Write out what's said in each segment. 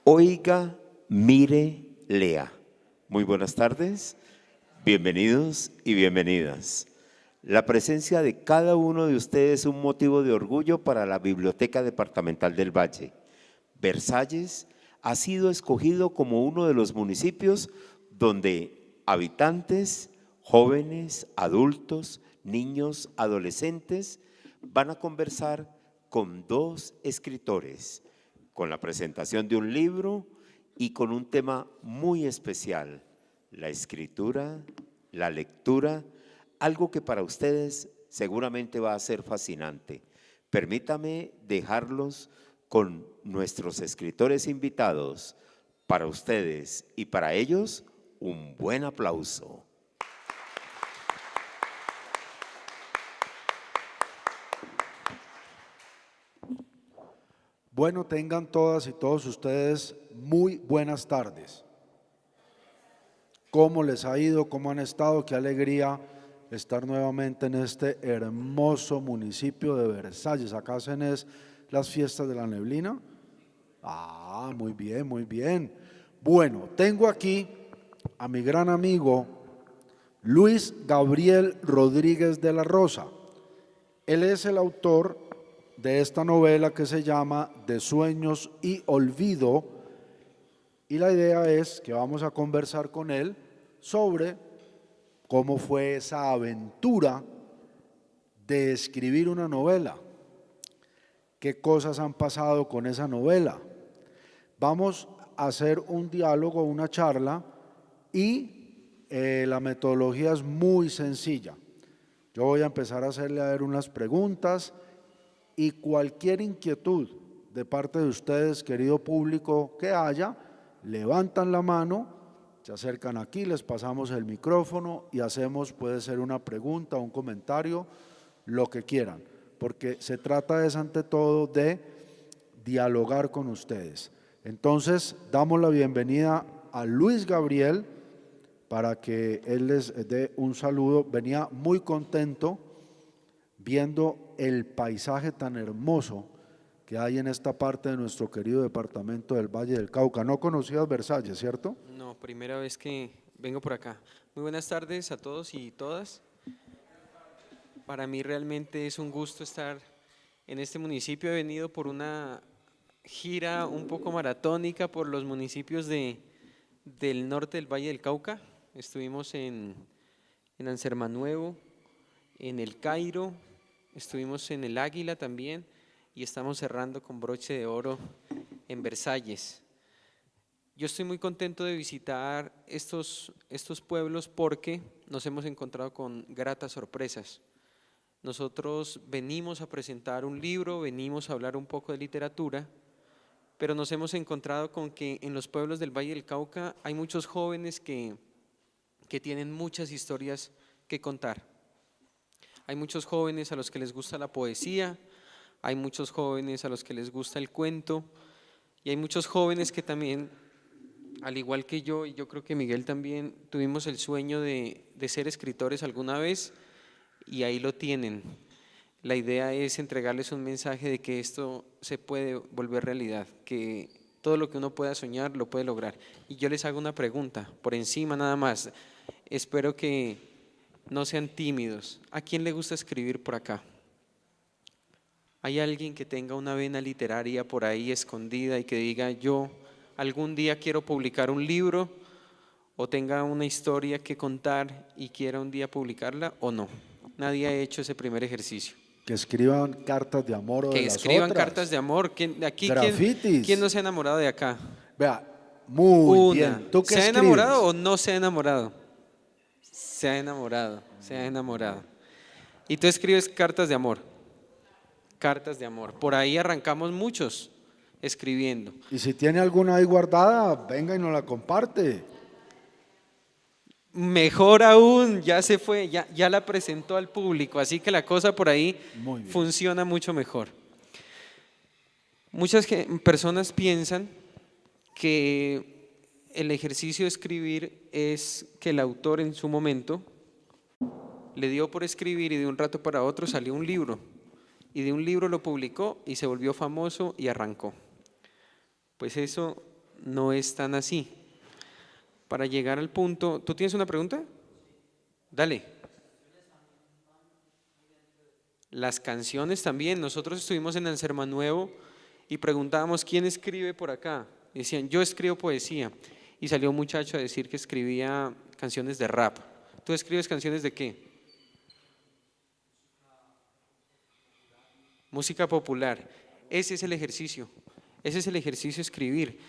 Oiga, mire, lea. Muy buenas tardes, bienvenidos y bienvenidas. La presencia de cada uno de ustedes es un motivo de orgullo para la Biblioteca Departamental del Valle. Versalles ha sido escogido como uno de los municipios donde habitantes, jóvenes, adultos, niños, adolescentes van a conversar con dos escritores, con la presentación de un libro y con un tema muy especial, la escritura, la lectura, algo que para ustedes seguramente va a ser fascinante. Permítame dejarlos con nuestros escritores invitados. Para ustedes y para ellos, un buen aplauso. Bueno, tengan todas y todos ustedes muy buenas tardes. ¿Cómo les ha ido? ¿Cómo han estado? Qué alegría estar nuevamente en este hermoso municipio de Versalles. Acá hacen las fiestas de la neblina. Muy bien, muy bien. Bueno, tengo aquí a mi gran amigo Luis Gabriel Rodríguez de la Rosa. Él es el autor de esta novela que se llama De sueños y olvido, y la idea es que vamos a conversar con él sobre cómo fue esa aventura de escribir una novela, qué cosas han pasado con esa novela. Vamos a hacer un diálogo, una charla, y la metodología es muy sencilla. Yo voy a empezar a hacerle unas preguntas y cualquier inquietud de parte de ustedes, querido público, que haya, levantan la mano, se acercan aquí, les pasamos el micrófono y hacemos, puede ser una pregunta, un comentario, lo que quieran, porque se trata ante todo de dialogar con ustedes. Entonces, damos la bienvenida a Luis Gabriel para que él les dé un saludo. Venía muy contento viendo el paisaje tan hermoso que hay en esta parte de nuestro querido departamento del Valle del Cauca. No conocías Versalles, ¿cierto? No, primera vez que vengo por acá. Muy buenas tardes a todos y todas. Para mí realmente es un gusto estar en este municipio. He venido por una gira un poco maratónica por los municipios del norte del Valle del Cauca. Estuvimos en Ansermanuevo, en El Cairo, estuvimos en El Águila también y estamos cerrando con broche de oro en Versalles. Yo estoy muy contento de visitar estos pueblos porque nos hemos encontrado con gratas sorpresas. Nosotros venimos a presentar un libro, venimos a hablar un poco de literatura, pero nos hemos encontrado con que en los pueblos del Valle del Cauca hay muchos jóvenes que tienen muchas historias que contar. Hay muchos jóvenes a los que les gusta la poesía, hay muchos jóvenes a los que les gusta el cuento y hay muchos jóvenes que también, al igual que yo, y yo creo que Miguel también, tuvimos el sueño de ser escritores alguna vez y ahí lo tienen. La idea es entregarles un mensaje de que esto se puede volver realidad, que todo lo que uno pueda soñar lo puede lograr. Y yo les hago una pregunta, por encima nada más. Espero que no sean tímidos. ¿A quién le gusta escribir por acá? ¿Hay alguien que tenga una vena literaria por ahí escondida y que diga yo algún día quiero publicar un libro o tenga una historia que contar y quiera un día publicarla o no? Nadie ha hecho ese primer ejercicio. Que escriban cartas de amor o de Que las escriban otras. cartas de amor. Grafitis. ¿Quién no se ha enamorado de acá? Vea, muy Una. bien. ¿Tú qué ¿Se ha escribes? enamorado o no se ha enamorado? Se ha enamorado, se ha enamorado. Y tú escribes cartas de amor. Cartas de amor. Por ahí arrancamos muchos escribiendo. Y si tiene alguna ahí guardada, venga y nos la comparte. Mejor aún, ya se fue, ya la presentó al público, así que la cosa por ahí funciona mucho mejor. Muchas personas piensan que el ejercicio de escribir es que el autor en su momento le dio por escribir y de un rato para otro salió un libro y de un libro lo publicó y se volvió famoso y arrancó. Pues eso no es tan así. Para llegar al punto, ¿tú tienes una pregunta? Dale. Las canciones también. Nosotros estuvimos en Anserma Nuevo y preguntábamos quién escribe por acá. Decían, yo escribo poesía. Y salió un muchacho a decir que escribía canciones de rap. ¿Tú escribes canciones de qué? Música popular. Ese es el ejercicio. Ese es el ejercicio, escribir.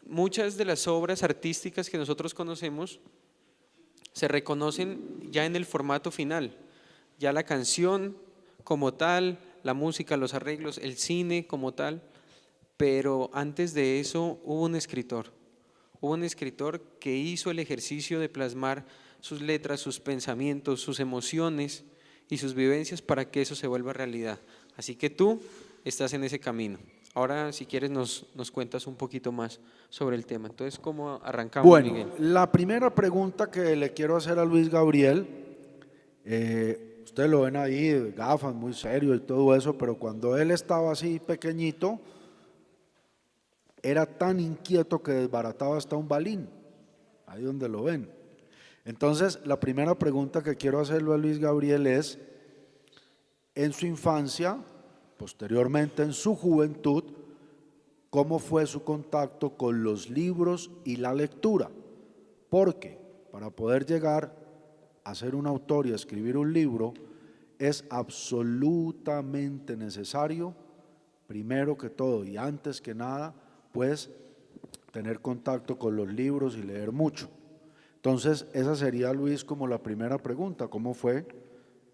Muchas de las obras artísticas que nosotros conocemos se reconocen ya en el formato final. Ya la canción como tal, la música, los arreglos, el cine como tal, pero antes de eso hubo un escritor que hizo el ejercicio de plasmar sus letras, sus pensamientos, sus emociones y sus vivencias para que eso se vuelva realidad. Así que tú estás en ese camino. Ahora, si quieres, nos cuentas un poquito más sobre el tema. Entonces, ¿cómo arrancamos, Bueno, Miguel? la primera pregunta que le quiero hacer a Luis Gabriel, ustedes lo ven ahí, de gafas, muy serio y todo eso, pero cuando él estaba así pequeñito, era tan inquieto que desbarataba hasta un balín, ahí donde lo ven. Entonces, la primera pregunta que quiero hacerle a Luis Gabriel es, en su infancia, posteriormente en su juventud, ¿cómo fue su contacto con los libros y la lectura? Porque para poder llegar a ser un autor y a escribir un libro es absolutamente necesario, primero que todo y antes que nada, pues tener contacto con los libros y leer mucho. Entonces, esa sería, Luis, como la primera pregunta, ¿cómo fue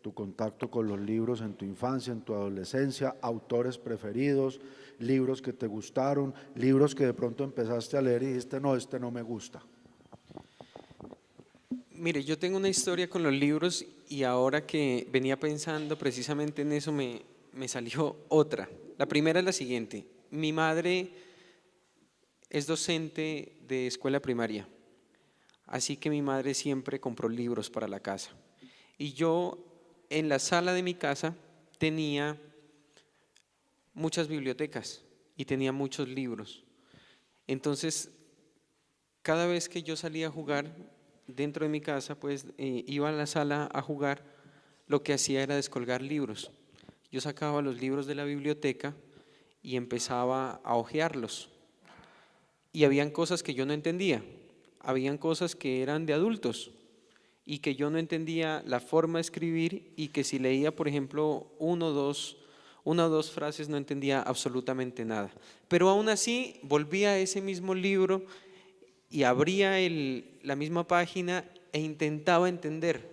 tu contacto con los libros en tu infancia, en tu adolescencia, autores preferidos, libros que te gustaron, libros que de pronto empezaste a leer y dijiste, no, este no me gusta? Mire, yo tengo una historia con los libros y ahora que venía pensando precisamente en eso me salió otra. La primera es la siguiente. Mi madre es docente de escuela primaria, así que mi madre siempre compró libros para la casa. Y yo en la sala de mi casa tenía muchas bibliotecas y tenía muchos libros. Entonces, cada vez que yo salía a jugar dentro de mi casa, pues iba a la sala a jugar, lo que hacía era descolgar libros. Yo sacaba los libros de la biblioteca y empezaba a hojearlos. Y habían cosas que yo no entendía, habían cosas que eran de adultos y que yo no entendía la forma de escribir y que si leía, por ejemplo, una o dos frases no entendía absolutamente nada. Pero aún así volvía a ese mismo libro y abría la misma página e intentaba entender.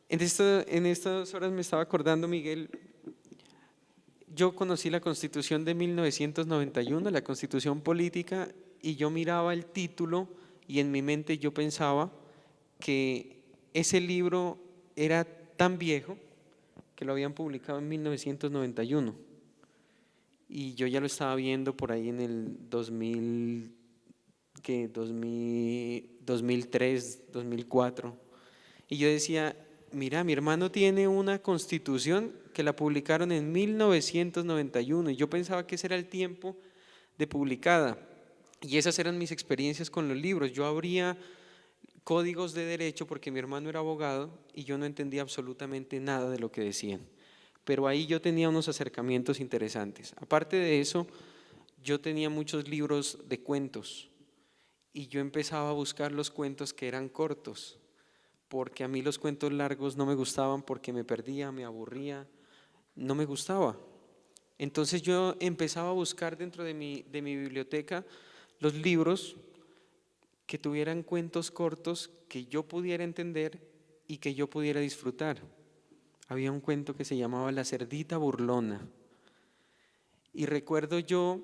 En estas horas me estaba acordando, Miguel, yo conocí la Constitución de 1991, la Constitución Política, y yo miraba el título y en mi mente yo pensaba que ese libro era tan viejo que lo habían publicado en 1991 y yo ya lo estaba viendo por ahí en el 2003, 2004 y yo decía, mira, mi hermano tiene una constitución que la publicaron en 1991 y yo pensaba que ese era el tiempo de publicada y esas eran mis experiencias con los libros. Yo abría códigos de derecho porque mi hermano era abogado y yo no entendía absolutamente nada de lo que decían, pero ahí yo tenía unos acercamientos interesantes. Aparte de eso, yo tenía muchos libros de cuentos y yo empezaba a buscar los cuentos que eran cortos, porque a mí los cuentos largos no me gustaban porque me perdía, me aburría, no me gustaba. Entonces yo empezaba a buscar dentro de mi biblioteca los libros que tuvieran cuentos cortos que yo pudiera entender y que yo pudiera disfrutar. Había un cuento que se llamaba La cerdita burlona y recuerdo yo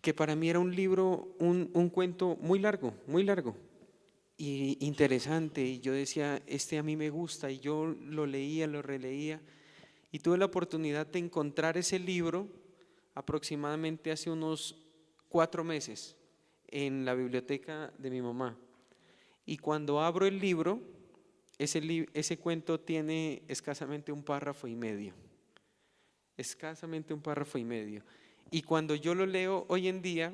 que para mí era un libro, un cuento muy largo y interesante y yo decía, este a mí me gusta y yo lo leía, lo releía y tuve la oportunidad de encontrar ese libro aproximadamente hace unos 4 meses en la biblioteca de mi mamá y cuando abro el libro, ese cuento tiene escasamente un párrafo y medio. escasamente un párrafo y medio. Y cuando yo lo leo hoy en día,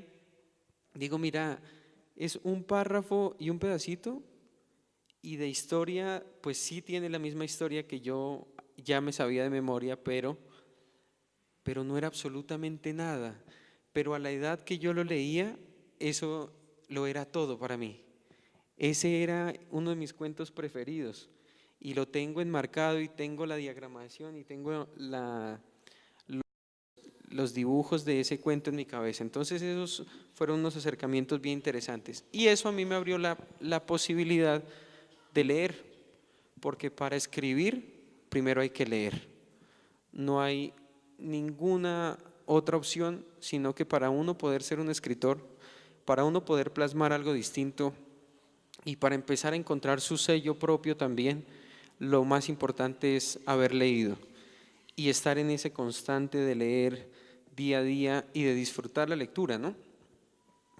digo, mira, es un párrafo y un pedacito, y de historia, pues sí tiene la misma historia que yo ya me sabía de memoria, pero no era absolutamente nada. Pero a la edad que yo lo leía, eso lo era todo para mí. Ese era uno de mis cuentos preferidos y lo tengo enmarcado y tengo la diagramación y tengo los dibujos de ese cuento en mi cabeza. Entonces esos fueron unos acercamientos bien interesantes y eso a mí me abrió la posibilidad de leer, porque para escribir primero hay que leer. No hay ninguna otra opción, sino que para uno poder ser un escritor, para uno poder plasmar algo distinto y para empezar a encontrar su sello propio también, lo más importante es haber leído y estar en ese constante de leer día a día y de disfrutar la lectura, ¿no?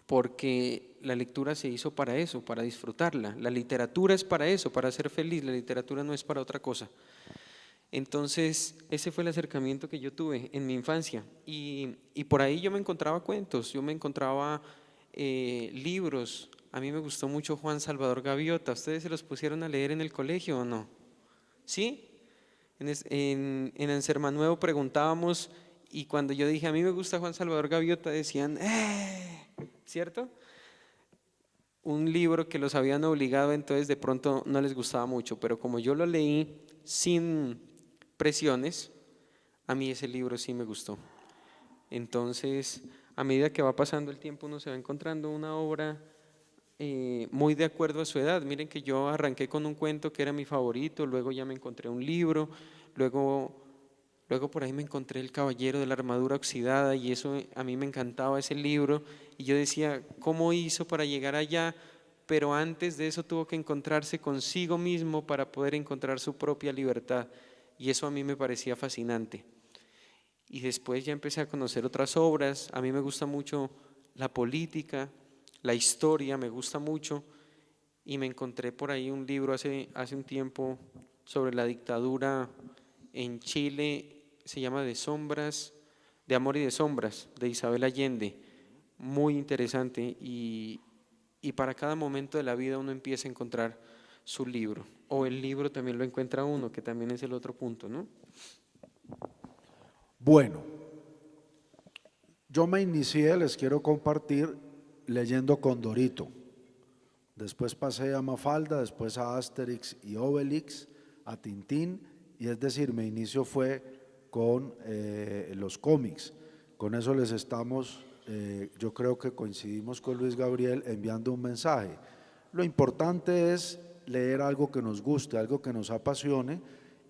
Porque la lectura se hizo para eso, para disfrutarla. La literatura es para eso, para ser feliz. La literatura no es para otra cosa. Entonces, ese fue el acercamiento que yo tuve en mi infancia. Y por ahí yo me encontraba cuentos, yo me encontraba libros. A mí me gustó mucho Juan Salvador Gaviota. ¿Ustedes se los pusieron a leer en el colegio o no? ¿Sí? En Ansermanuevo preguntábamos y cuando yo dije, a mí me gusta Juan Salvador Gaviota, decían, ¿cierto? Un libro que los habían obligado, entonces de pronto no les gustaba mucho, pero como yo lo leí sin presiones, a mí ese libro sí me gustó. Entonces, a medida que va pasando el tiempo, uno se va encontrando una obra muy de acuerdo a su edad. Miren que yo arranqué con un cuento que era mi favorito, luego ya me encontré un libro, luego por ahí me encontré El Caballero de la Armadura Oxidada y eso a mí me encantaba ese libro y yo decía, ¿cómo hizo para llegar allá? Pero antes de eso tuvo que encontrarse consigo mismo para poder encontrar su propia libertad y eso a mí me parecía fascinante. Y después ya empecé a conocer otras obras, a mí me gusta mucho la política, la historia, me gusta mucho y me encontré por ahí un libro hace un tiempo sobre la dictadura en Chile, se llama De amor y de sombras, de Isabel Allende, muy interesante y para cada momento de la vida uno empieza a encontrar su libro, o el libro también lo encuentra uno, que también es el otro punto, ¿no? Bueno, yo me inicié, les quiero compartir, leyendo Condorito. Después pasé a Mafalda, después a Asterix y Obelix, a Tintín, y es decir, mi inicio fue con los cómics. Con eso les estamos, yo creo que coincidimos con Luis Gabriel enviando un mensaje. Lo importante es leer algo que nos guste, algo que nos apasione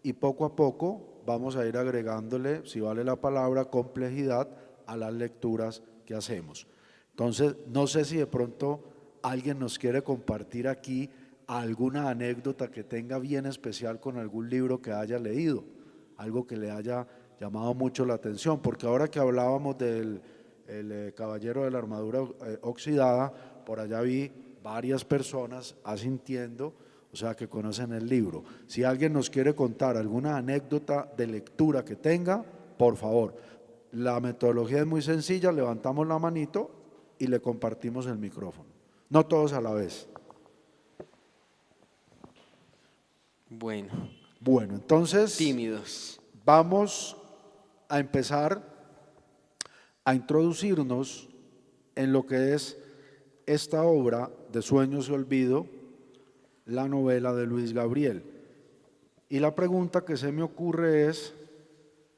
y poco a poco vamos a ir agregándole, si vale la palabra, complejidad a las lecturas que hacemos. Entonces, no sé si de pronto alguien nos quiere compartir aquí alguna anécdota que tenga bien especial con algún libro que haya leído, algo que le haya llamado mucho la atención, porque ahora que hablábamos del Caballero de la Armadura Oxidada, por allá vi varias personas asintiendo, o sea que conocen el libro. Si alguien nos quiere contar alguna anécdota de lectura que tenga, por favor. La metodología es muy sencilla, levantamos la manito y le compartimos el micrófono. No todos a la vez. Bueno, entonces Tímidos. vamos a empezar a introducirnos en lo que es esta obra de Sueños y Olvido, la novela de Luis Gabriel. Y la pregunta que se me ocurre es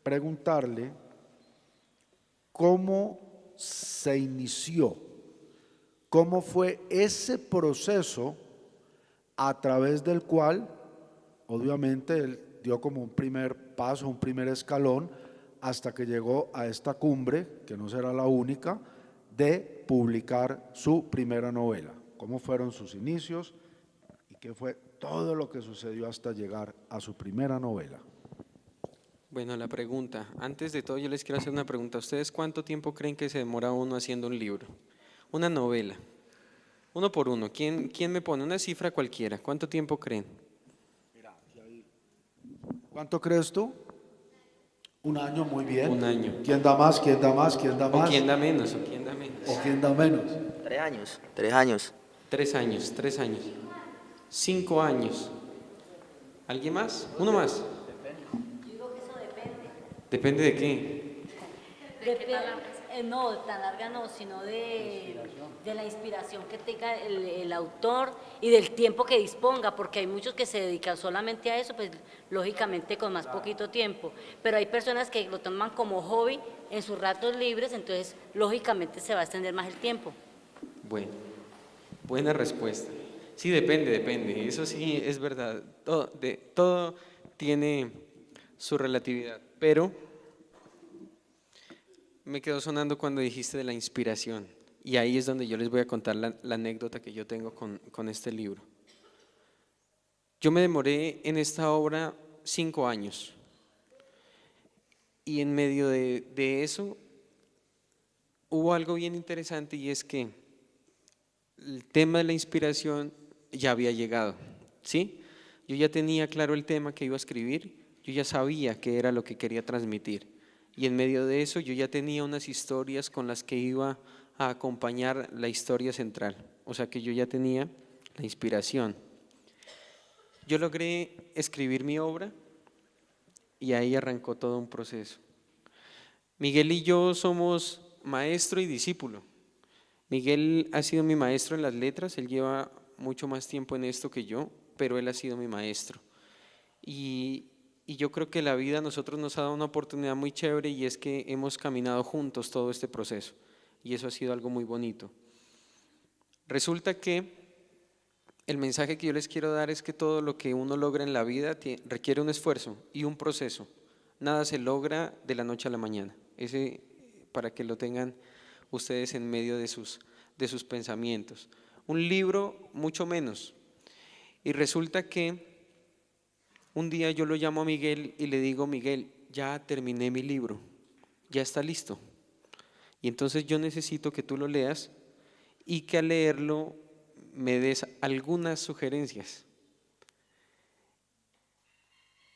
preguntarle cómo se inició, cómo fue ese proceso a través del cual, obviamente, él dio como un primer paso, un primer escalón, hasta que llegó a esta cumbre, que no será la única, de publicar su primera novela. ¿Cómo fueron sus inicios y qué fue todo lo que sucedió hasta llegar a su primera novela? Bueno, la pregunta, antes de todo yo les quiero hacer una pregunta. ¿Ustedes cuánto tiempo creen que se demora uno haciendo un libro? Una novela. Uno por uno. ¿Quién me pone una cifra cualquiera? ¿Cuánto tiempo creen? ¿Cuánto crees tú? Un año, muy bien. Un año. ¿Quién da más? ¿Quién da más? ¿Quién da ¿O más? quién da menos? ¿O quién da menos? ¿O quién da menos? 3 años. 3 años. 3 años, 3 años. 5 años. ¿Alguien más? ¿Uno más? Yo digo que eso depende. ¿Depende de qué? No, tan larga no, sino de la inspiración que tenga el autor y del tiempo que disponga, porque hay muchos que se dedican solamente a eso, pues lógicamente con más poquito tiempo, pero hay personas que lo toman como hobby en sus ratos libres, entonces lógicamente se va a extender más el tiempo. Bueno, buena respuesta. Sí, depende. Eso sí es verdad. Todo tiene su relatividad, pero me quedó sonando cuando dijiste de la inspiración. Y ahí es donde yo les voy a contar la anécdota que yo tengo con este libro. Yo me demoré en esta obra 5 años. Y en medio de eso hubo algo bien interesante, y es que el tema de la inspiración ya había llegado, ¿sí? Yo ya tenía claro el tema que iba a escribir, yo ya sabía qué era lo que quería transmitir. Y en medio de eso yo ya tenía unas historias con las que iba a acompañar la historia central. O sea que yo ya tenía la inspiración. Yo logré escribir mi obra y ahí arrancó todo un proceso. Miguel y yo somos maestro y discípulo. Miguel ha sido mi maestro en las letras, él lleva mucho más tiempo en esto que yo, pero él ha sido mi maestro. Y yo creo que la vida a nosotros nos ha dado una oportunidad muy chévere, y es que hemos caminado juntos todo este proceso, y eso ha sido algo muy bonito. Resulta que el mensaje que yo les quiero dar es que todo lo que uno logra en la vida requiere un esfuerzo y un proceso. Nada se logra de la noche a la mañana. Ese, para que lo tengan ustedes en medio de sus pensamientos. Un libro, mucho menos. Y resulta que un día yo lo llamo a Miguel y le digo: Miguel, ya terminé mi libro, ya está listo. Y entonces yo necesito que tú lo leas y que al leerlo me des algunas sugerencias.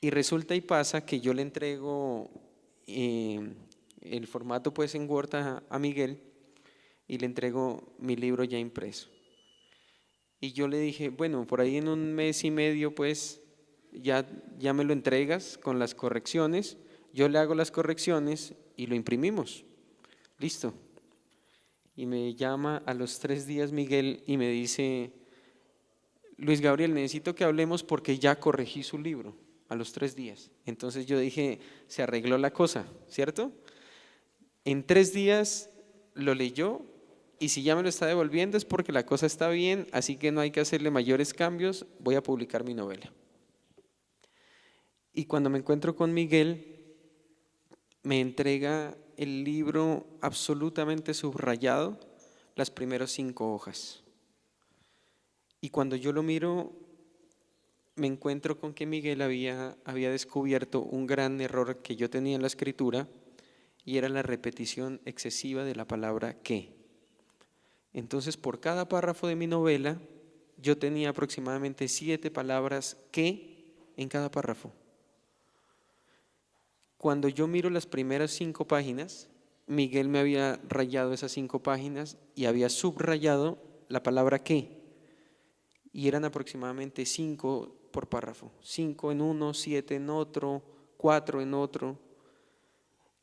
Y resulta y pasa que yo le entrego el formato pues en Word a Miguel, y le entrego mi libro ya impreso. Y yo le dije: bueno, por ahí en 1 mes y medio pues ya me lo entregas con las correcciones, yo le hago las correcciones y lo imprimimos. Listo. Y me llama a los 3 días Miguel y me dice: Luis Gabriel, necesito que hablemos porque ya corregí su libro. A los 3 días. Entonces yo dije: se arregló la cosa, ¿cierto? En 3 días lo leyó, y si ya me lo está devolviendo es porque la cosa está bien, así que no hay que hacerle mayores cambios, voy a publicar mi novela. Y cuando me encuentro con Miguel, me entrega el libro absolutamente subrayado, las primeras 5 hojas. Y cuando yo lo miro, me encuentro con que Miguel había descubierto un gran error que yo tenía en la escritura, y era la repetición excesiva de la palabra que. Entonces, por cada párrafo de mi novela, yo tenía aproximadamente 7 palabras que en cada párrafo. Cuando yo miro las primeras 5 páginas, Miguel me había rayado esas 5 páginas y había subrayado la palabra que, y eran aproximadamente 5 por párrafo, 5 en uno, 7 en otro, 4 en otro.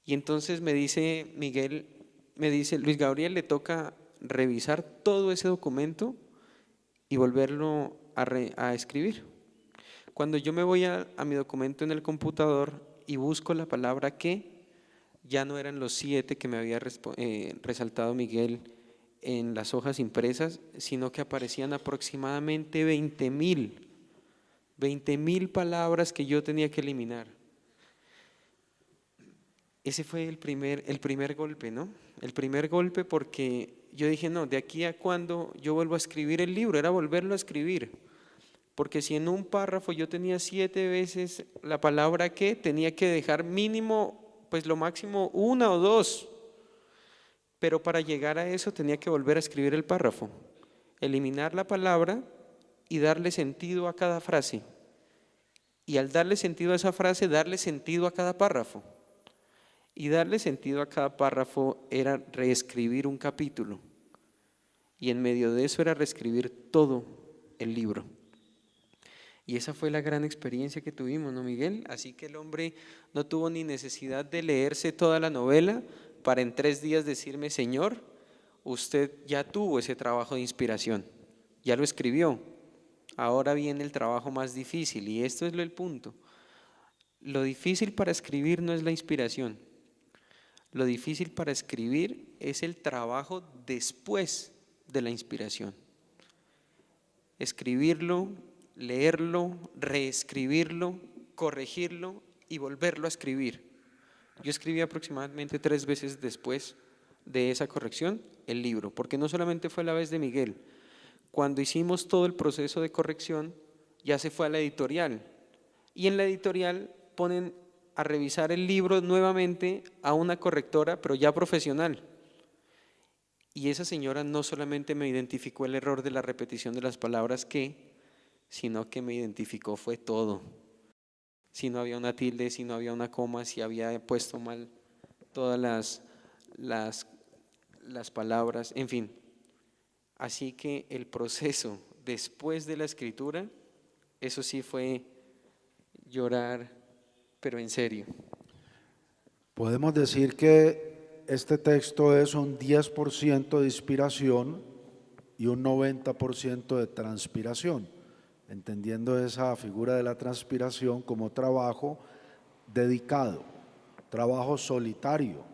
Y entonces me dice Miguel, Luis Gabriel, le toca revisar todo ese documento y volverlo a escribir. Cuando yo me voy a mi documento en el computador y busco la palabra que, ya no eran los 7 que me había resaltado Miguel en las hojas impresas, sino que aparecían aproximadamente 20,000 palabras que yo tenía que eliminar. Ese fue el primer golpe, ¿no? El primer golpe, porque yo dije: no, de aquí a cuando yo vuelvo a escribir el libro, era volverlo a escribir. Porque si en un párrafo yo tenía 7 veces la palabra que, tenía que dejar mínimo, pues lo máximo 1 o 2. Pero para llegar a eso tenía que volver a escribir el párrafo, eliminar la palabra y darle sentido a cada frase. Y al darle sentido a esa frase, darle sentido a cada párrafo. Y darle sentido a cada párrafo era reescribir un capítulo. Y en medio de eso era reescribir todo el libro. Y esa fue la gran experiencia que tuvimos, ¿no, Miguel? Así que el hombre no tuvo ni necesidad de leerse toda la novela para en 3 días decirme: Señor, usted ya tuvo ese trabajo de inspiración, ya lo escribió. Ahora viene el trabajo más difícil, y esto es el punto. Lo difícil para escribir no es la inspiración. Lo difícil para escribir es el trabajo después de la inspiración. Escribirlo, leerlo, reescribirlo, corregirlo y volverlo a escribir. Yo escribí aproximadamente 3 veces después de esa corrección el libro, porque no solamente fue la vez de Miguel. Cuando hicimos todo el proceso de corrección, ya se fue a la editorial, y en la editorial ponen a revisar el libro nuevamente a una correctora, pero ya profesional. Y esa señora no solamente me identificó el error de la repetición de las palabras sino que me identificó fue todo. Si no había una tilde, si no había una coma, si había puesto mal todas las palabras, en fin. Así que el proceso después de la escritura, eso sí fue llorar, pero en serio. Podemos decir que este texto es un 10% de inspiración y un 90% de transpiración, entendiendo esa figura de la transpiración como trabajo dedicado, trabajo solitario,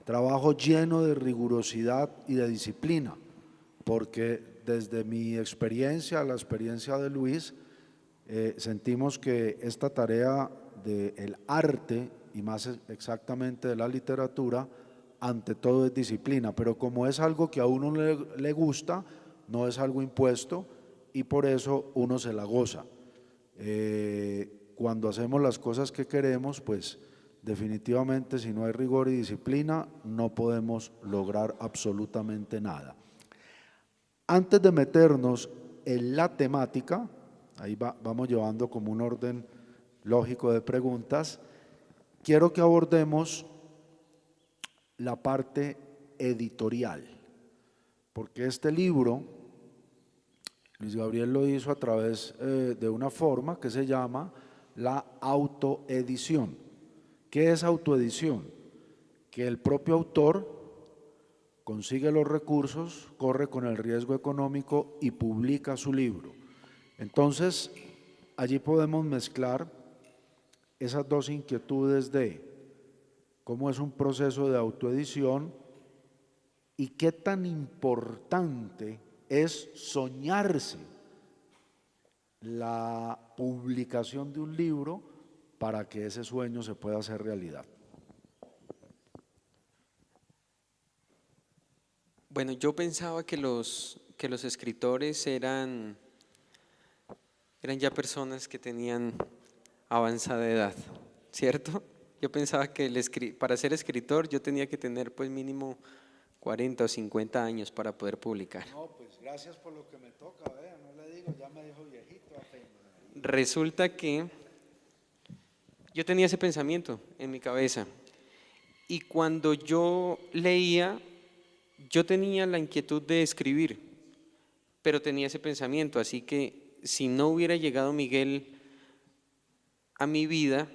trabajo lleno de rigurosidad y de disciplina, porque desde mi experiencia, la experiencia de Luis, sentimos que esta tarea del arte, y más exactamente de la literatura, ante todo es disciplina, pero como es algo que a uno le gusta, no es algo impuesto, y por eso uno se la goza. Cuando hacemos las cosas que queremos, pues definitivamente si no hay rigor y disciplina, no podemos lograr absolutamente nada. Antes de meternos en la temática, ahí vamos llevando como un orden lógico de preguntas, quiero que abordemos la parte editorial, porque este libro, Luis Gabriel lo hizo a través de una forma que se llama la autoedición. ¿Qué es autoedición? Que el propio autor consigue los recursos, corre con el riesgo económico y publica su libro. Entonces, allí podemos mezclar esas dos inquietudes de cómo es un proceso de autoedición y qué tan importante es soñarse la publicación de un libro para que ese sueño se pueda hacer realidad. Bueno, yo pensaba que los escritores eran ya personas que tenían avanzada edad, ¿cierto? Yo pensaba que para ser escritor yo tenía que tener pues mínimo 40 o 50 años para poder publicar. No, pues gracias por lo que me toca, vea, no le digo, ya me dijo viejito apenas. Resulta que yo tenía ese pensamiento en mi cabeza, y cuando yo leía, yo tenía la inquietud de escribir, pero tenía ese pensamiento, así que si no hubiera llegado Miguel a mi vida,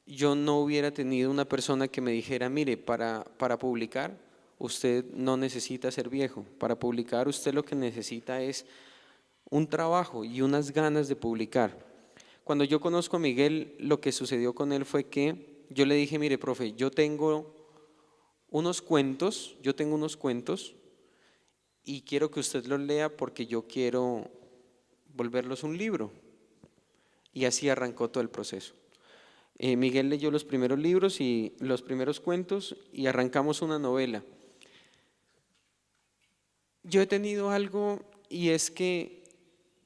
yo no hubiera tenido una persona que me dijera: mire, para publicar usted no necesita ser viejo, para publicar usted lo que necesita es un trabajo y unas ganas de publicar. Cuando yo conozco a Miguel, lo que sucedió con él fue que yo le dije: mire, profe, yo tengo unos cuentos y quiero que usted los lea porque yo quiero volverlos un libro. Y así arrancó todo el proceso. Miguel leyó los primeros libros y los primeros cuentos y arrancamos una novela. Yo he tenido algo, y es que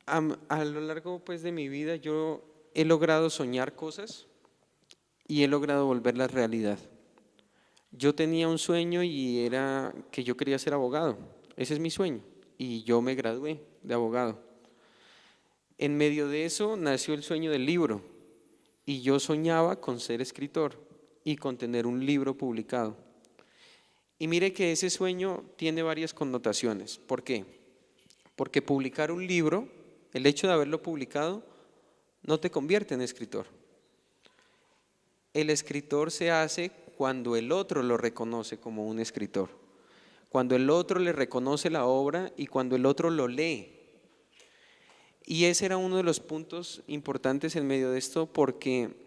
a lo largo pues de mi vida yo he logrado soñar cosas y he logrado volverlas realidad. Yo tenía un sueño y era que yo quería ser abogado. Ese es mi sueño y yo me gradué de abogado. En medio de eso nació el sueño del libro y yo soñaba con ser escritor y con tener un libro publicado. Y mire que ese sueño tiene varias connotaciones. ¿Por qué? Porque publicar un libro, el hecho de haberlo publicado, no te convierte en escritor. El escritor se hace cuando el otro lo reconoce como un escritor, cuando el otro le reconoce la obra y cuando el otro lo lee. Y ese era uno de los puntos importantes en medio de esto, porque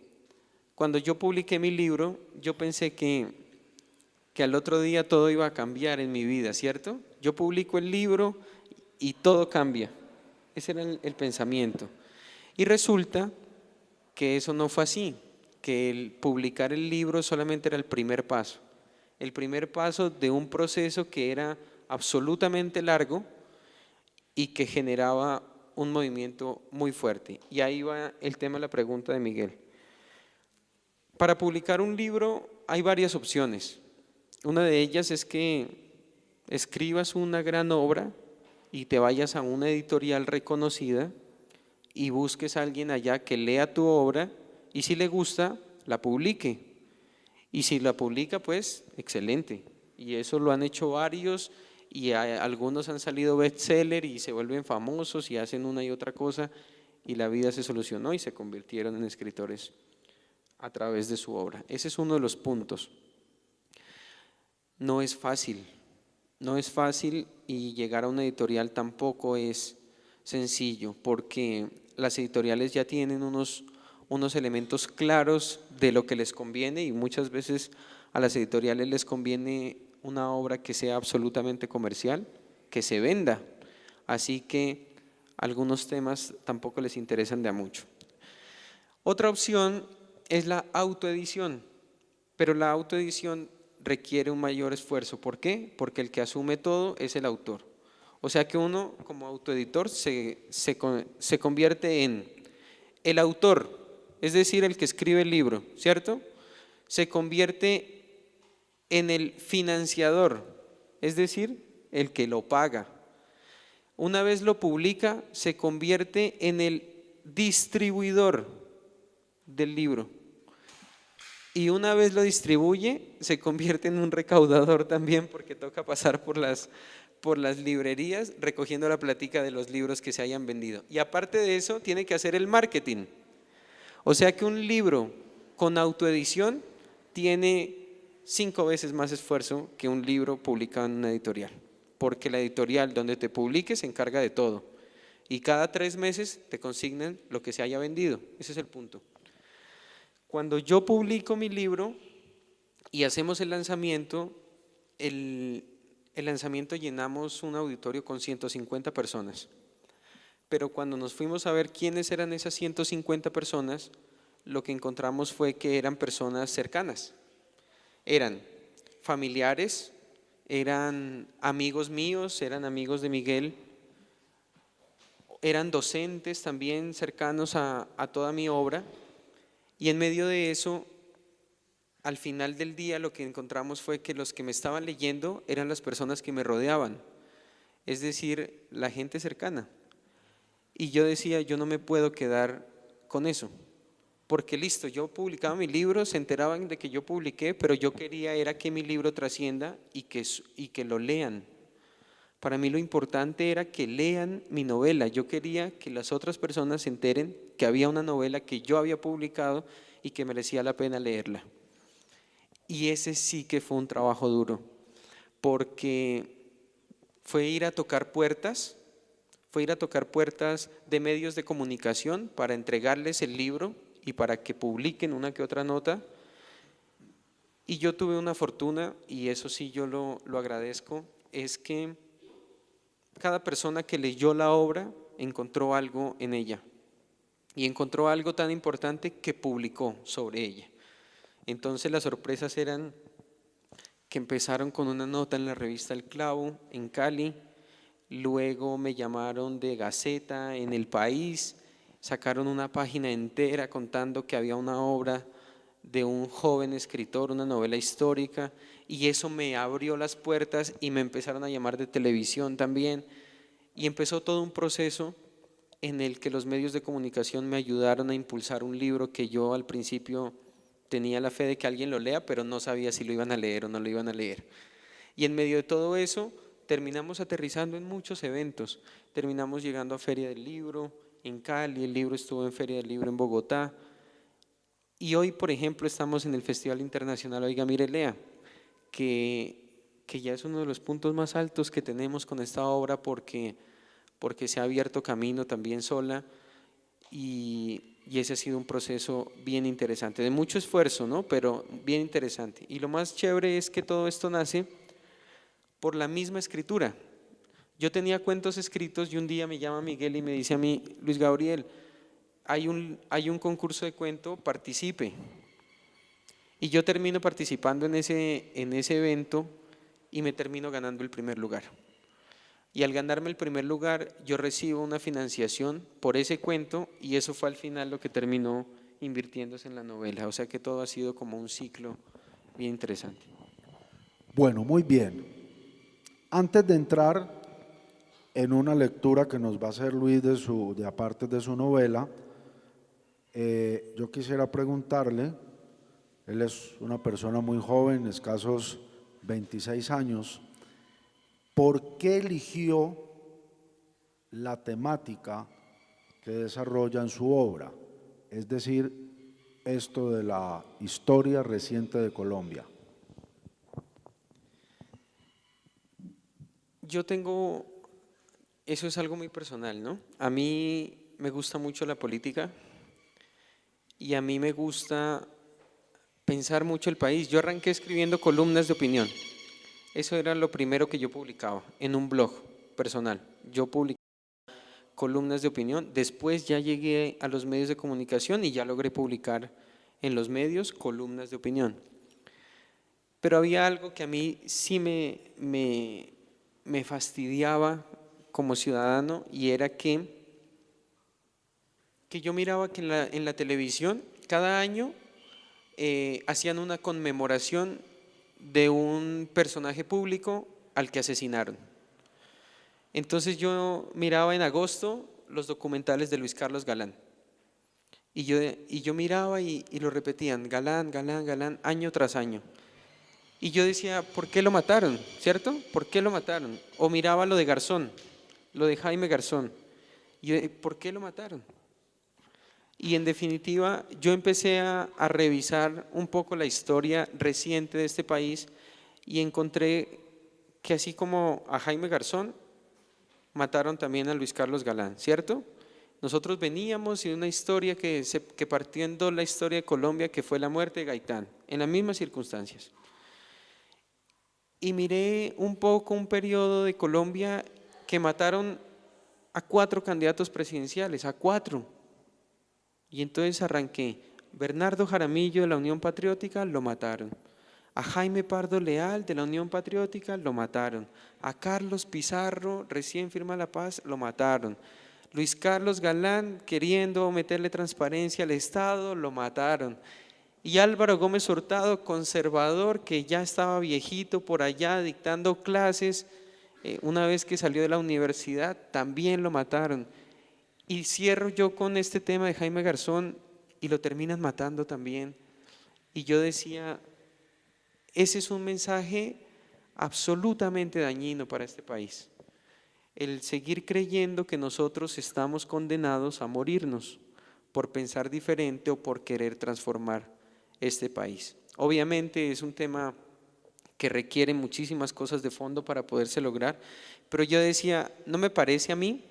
cuando yo publiqué mi libro, yo pensé que al otro día todo iba a cambiar en mi vida, ¿cierto? Yo publico el libro y todo cambia. Ese era el pensamiento. Y resulta que eso no fue así, que el publicar el libro solamente era el primer paso de un proceso que era absolutamente largo y que generaba un movimiento muy fuerte. Y ahí va el tema de la pregunta de Miguel. Para publicar un libro hay varias opciones. Una de ellas es que escribas una gran obra y te vayas a una editorial reconocida y busques a alguien allá que lea tu obra y si le gusta, la publique. Y si la publica, pues excelente. Y eso lo han hecho varios y algunos han salido bestseller y se vuelven famosos y hacen una y otra cosa y la vida se solucionó y se convirtieron en escritores a través de su obra. Ese es uno de los puntos. No es fácil y llegar a una editorial tampoco es sencillo porque las editoriales ya tienen unos elementos claros de lo que les conviene y muchas veces a las editoriales les conviene una obra que sea absolutamente comercial, que se venda, así que algunos temas tampoco les interesan de a mucho. Otra opción es la autoedición, pero la autoedición requiere un mayor esfuerzo. ¿Por qué? Porque el que asume todo es el autor. O sea que uno como autoeditor se convierte en el autor, es decir, el que escribe el libro, ¿cierto? Se convierte en el financiador, es decir, el que lo paga. Una vez lo publica, se convierte en el distribuidor del libro. Y una vez lo distribuye, se convierte en un recaudador también porque toca pasar por las librerías recogiendo la plática de los libros que se hayan vendido. Y aparte de eso, tiene que hacer el marketing. O sea que un libro con autoedición tiene 5 veces más esfuerzo que un libro publicado en una editorial, porque la editorial donde te publiques se encarga de todo y cada 3 meses te consignan lo que se haya vendido. Ese es el punto. Cuando yo publico mi libro y hacemos el lanzamiento, el lanzamiento llenamos un auditorio con 150 personas. Pero cuando nos fuimos a ver quiénes eran esas 150 personas, lo que encontramos fue que eran personas cercanas. Eran familiares, eran amigos míos, eran amigos de Miguel, eran docentes también cercanos a toda mi obra. Y en medio de eso, al final del día lo que encontramos fue que los que me estaban leyendo eran las personas que me rodeaban, es decir, la gente cercana. Y yo decía, yo no me puedo quedar con eso, porque listo, yo publicaba mi libro, se enteraban de que yo publiqué, pero yo quería era que mi libro trascienda y que lo lean. Para mí lo importante era que lean mi novela. Yo quería que las otras personas se enteren que había una novela que yo había publicado y que merecía la pena leerla. Y ese sí que fue un trabajo duro, porque fue ir a tocar puertas de medios de comunicación para entregarles el libro y para que publiquen una que otra nota. Y yo tuve una fortuna, y eso sí yo lo agradezco, es que cada persona que leyó la obra encontró algo en ella y encontró algo tan importante que publicó sobre ella. Entonces las sorpresas eran que empezaron con una nota en la revista El Clavo en Cali, luego me llamaron de Gaceta en El País, sacaron una página entera contando que había una obra de un joven escritor, una novela histórica, y eso me abrió las puertas y me empezaron a llamar de televisión también, y empezó todo un proceso en el que los medios de comunicación me ayudaron a impulsar un libro que yo al principio tenía la fe de que alguien lo lea, pero no sabía si lo iban a leer o no lo iban a leer. Y en medio de todo eso, terminamos aterrizando en muchos eventos. Terminamos llegando a Feria del Libro en Cali, el libro estuvo en Feria del Libro en Bogotá. Y hoy, por ejemplo, estamos en el Festival Internacional Oiga, Mire, Lea, que ya es uno de los puntos más altos que tenemos con esta obra porque se ha abierto camino también sola y ese ha sido un proceso bien interesante, de mucho esfuerzo, ¿no? Pero bien interesante. Y lo más chévere es que todo esto nace por la misma escritura. Yo tenía cuentos escritos y un día me llama Miguel y me dice a mí, Luis Gabriel, hay un concurso de cuento, participe. Y yo termino participando en ese evento y me termino ganando el primer lugar. Y al ganarme el primer lugar, yo recibo una financiación por ese cuento y eso fue al final lo que terminó invirtiéndose en la novela. O sea que todo ha sido como un ciclo bien interesante. Bueno, muy bien. Antes de entrar en una lectura que nos va a hacer Luis de aparte de su novela, yo quisiera preguntarle, él es una persona muy joven, escasos 26 años, ¿por qué eligió la temática que desarrolla en su obra? Es decir, esto de la historia reciente de Colombia. Eso es algo muy personal, ¿no? A mí me gusta mucho la política y a mí me gusta pensar mucho el país. Yo arranqué escribiendo columnas de opinión. Eso era lo primero que yo publicaba en un blog personal. Yo publicaba columnas de opinión. Después ya llegué a los medios de comunicación y ya logré publicar en los medios columnas de opinión. Pero había algo que a mí sí me fastidiaba como ciudadano y era que yo miraba que en la televisión cada año hacían una conmemoración de un personaje público al que asesinaron. Entonces yo miraba en agosto los documentales de Luis Carlos Galán y yo miraba y lo repetían, Galán, Galán, Galán, año tras año. Y yo decía, ¿por qué lo mataron? ¿Cierto? ¿Por qué lo mataron? O miraba lo de Garzón, lo de Jaime Garzón. Y yo, ¿por qué lo mataron? Y en definitiva, yo empecé a revisar un poco la historia reciente de este país y encontré que así como a Jaime Garzón, mataron también a Luis Carlos Galán, ¿cierto? Nosotros veníamos de una historia que partió en dos la historia de Colombia, que fue la muerte de Gaitán, en las mismas circunstancias. Y miré un poco un periodo de Colombia que mataron a 4 candidatos presidenciales, a 4. Y entonces arranqué, Bernardo Jaramillo de la Unión Patriótica lo mataron, a Jaime Pardo Leal de la Unión Patriótica lo mataron, a Carlos Pizarro recién firma la paz lo mataron, Luis Carlos Galán queriendo meterle transparencia al Estado lo mataron, y Álvaro Gómez Hurtado, conservador, que ya estaba viejito por allá dictando clases, una vez que salió de la universidad también lo mataron. Y cierro yo con este tema de Jaime Garzón y lo terminan matando también. Y yo decía, ese es un mensaje absolutamente dañino para este país. El seguir creyendo que nosotros estamos condenados a morirnos por pensar diferente o por querer transformar este país. Obviamente es un tema que requiere muchísimas cosas de fondo para poderse lograr, pero yo decía, no me parece a mí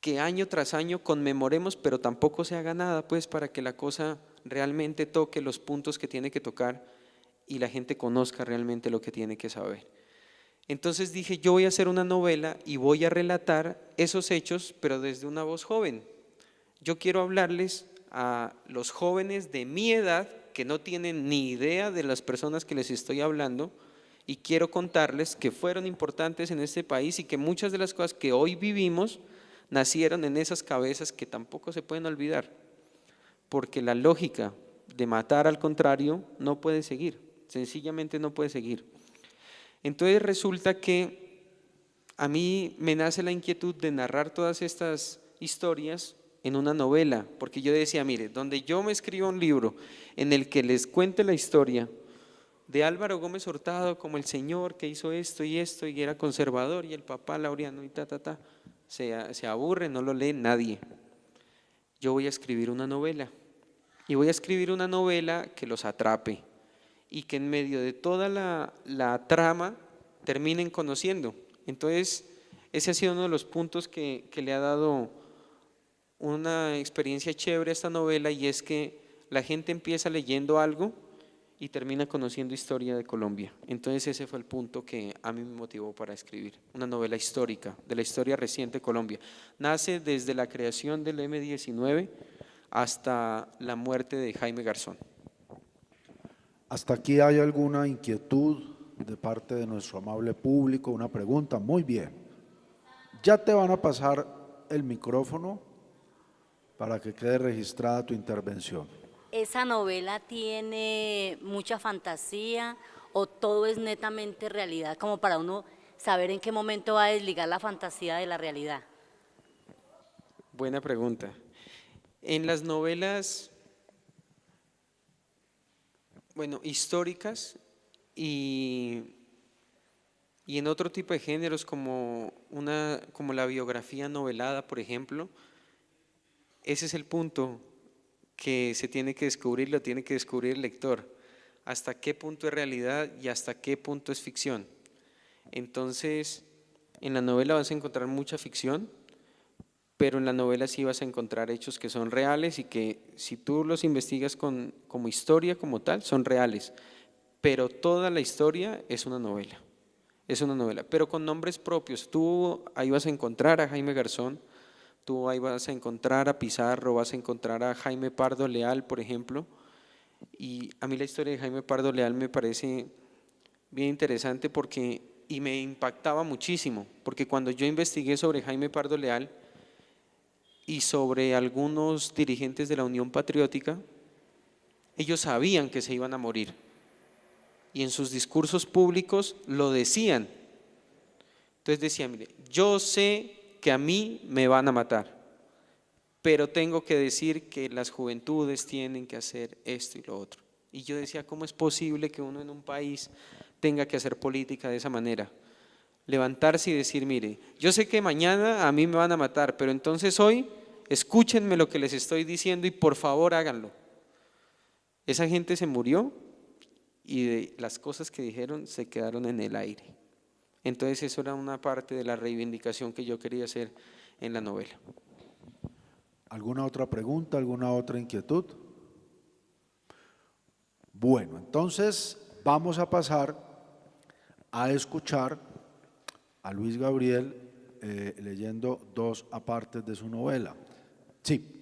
que año tras año conmemoremos, pero tampoco se haga nada, pues, para que la cosa realmente toque los puntos que tiene que tocar y la gente conozca realmente lo que tiene que saber. Entonces dije, yo voy a hacer una novela y voy a relatar esos hechos, pero desde una voz joven. Yo quiero hablarles a los jóvenes de mi edad que no tienen ni idea de las personas que les estoy hablando y quiero contarles que fueron importantes en este país y que muchas de las cosas que hoy vivimos nacieron en esas cabezas que tampoco se pueden olvidar, porque la lógica de matar al contrario no puede seguir, sencillamente no puede seguir. Entonces resulta que a mí me nace la inquietud de narrar todas estas historias en una novela, porque yo decía, mire, donde yo me escriba un libro en el que les cuente la historia de Álvaro Gómez Hurtado como el señor que hizo esto y era conservador, y el papá Laureano y se aburre, no lo lee nadie. Yo voy a escribir una novela, y voy a escribir una novela que los atrape, y que en medio de toda la trama terminen conociendo. Entonces, ese ha sido uno de los puntos que le ha dado una experiencia chévere a esta novela, y es que la gente empieza leyendo algo y termina conociendo historia de Colombia. Entonces ese fue el punto que a mí me motivó para escribir una novela histórica, de la historia reciente de Colombia. Nace desde la creación del M-19 hasta la muerte de Jaime Garzón. ¿Hasta aquí hay alguna inquietud de parte de nuestro amable público? Una pregunta, muy bien. Ya te van a pasar el micrófono para que quede registrada tu intervención. ¿Esa novela tiene mucha fantasía o todo es netamente realidad, como para uno saber en qué momento va a desligar la fantasía de la realidad? Buena pregunta. En las novelas, bueno, históricas y en otro tipo de géneros como la biografía novelada, por ejemplo, ese es el punto que se tiene que descubrir, lo tiene que descubrir el lector, hasta qué punto es realidad y hasta qué punto es ficción. Entonces, en la novela vas a encontrar mucha ficción, pero en la novela sí vas a encontrar hechos que son reales y que si tú los investigas como historia, como tal, son reales, pero toda la historia es una novela, pero con nombres propios. Tú ahí vas a encontrar a Jaime Garzón, tú ahí vas a encontrar a Pizarro, vas a encontrar a Jaime Pardo Leal, por ejemplo, y a mí la historia de Jaime Pardo Leal me parece bien interesante y me impactaba muchísimo, porque cuando yo investigué sobre Jaime Pardo Leal y sobre algunos dirigentes de la Unión Patriótica, ellos sabían que se iban a morir y en sus discursos públicos lo decían. Entonces decía, mire, yo sé que a mí me van a matar, pero tengo que decir que las juventudes tienen que hacer esto y lo otro. Y yo decía, ¿cómo es posible que uno en un país tenga que hacer política de esa manera? Levantarse y decir, mire, yo sé que mañana a mí me van a matar, pero entonces hoy escúchenme lo que les estoy diciendo y por favor háganlo. Esa gente se murió y de las cosas que dijeron se quedaron en el aire. Entonces eso era una parte de la reivindicación que yo quería hacer en la novela. ¿Alguna otra pregunta, alguna otra inquietud? Bueno, entonces vamos a pasar a escuchar a Luis Gabriel leyendo dos apartes de su novela. Sí.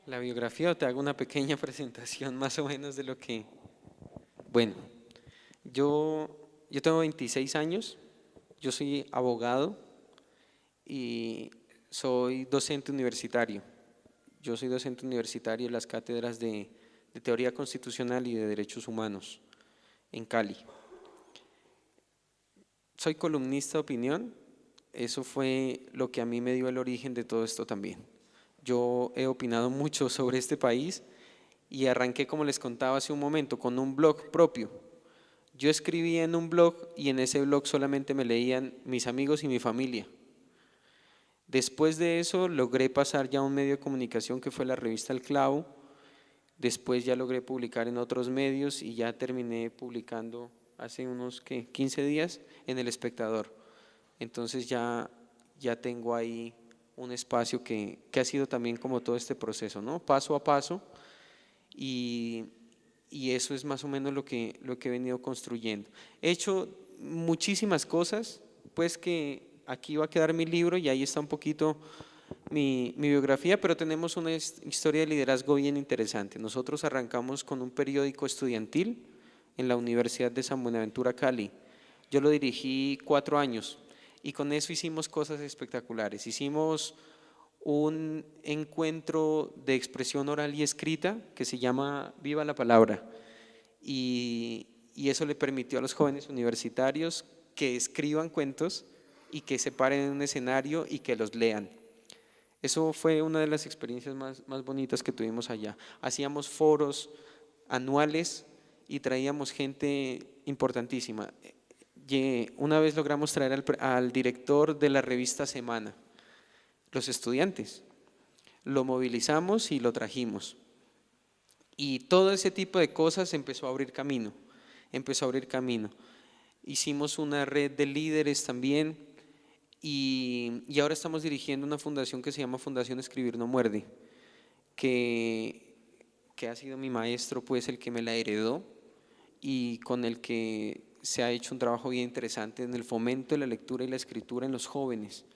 La biografía, o te hago una pequeña presentación más o menos de lo que… Bueno, yo tengo 26 años, yo soy abogado y soy docente universitario. Yo soy docente universitario en las cátedras de Teoría Constitucional y de Derechos Humanos en Cali. Soy columnista de opinión, eso fue lo que a mí me dio el origen de todo esto también. Yo he opinado mucho sobre este país y arranqué, como les contaba hace un momento, con un blog propio. Yo escribía en un blog y en ese blog solamente me leían mis amigos y mi familia. Después de eso logré pasar ya a un medio de comunicación que fue la revista El Clavo. Después ya logré publicar en otros medios y ya terminé publicando hace unos 15 días en El Espectador. Entonces ya tengo ahí un espacio que ha sido también como todo este proceso, ¿no? Paso a paso, y eso es más o menos lo que he venido construyendo. He hecho muchísimas cosas, pues que aquí va a quedar mi libro y ahí está un poquito mi biografía, pero tenemos una historia de liderazgo bien interesante. Nosotros arrancamos con un periódico estudiantil en la Universidad de San Buenaventura, Cali. Yo lo dirigí 4 años. Y con eso hicimos cosas espectaculares. Hicimos un encuentro de expresión oral y escrita que se llama Viva la Palabra. Y eso le permitió a los jóvenes universitarios que escriban cuentos y que se paren en un escenario y que los lean. Eso fue una de las experiencias más bonitas que tuvimos allá. Hacíamos foros anuales y traíamos gente importantísima. Una vez logramos traer al director de la revista Semana, los estudiantes. Lo movilizamos y lo trajimos. Y todo ese tipo de cosas empezó a abrir camino, Hicimos una red de líderes también y ahora estamos dirigiendo una fundación que se llama Fundación Escribir No Muerde, que ha sido mi maestro, pues el que me la heredó y con el que se ha hecho un trabajo bien interesante en el fomento de la lectura y la escritura en los jóvenes.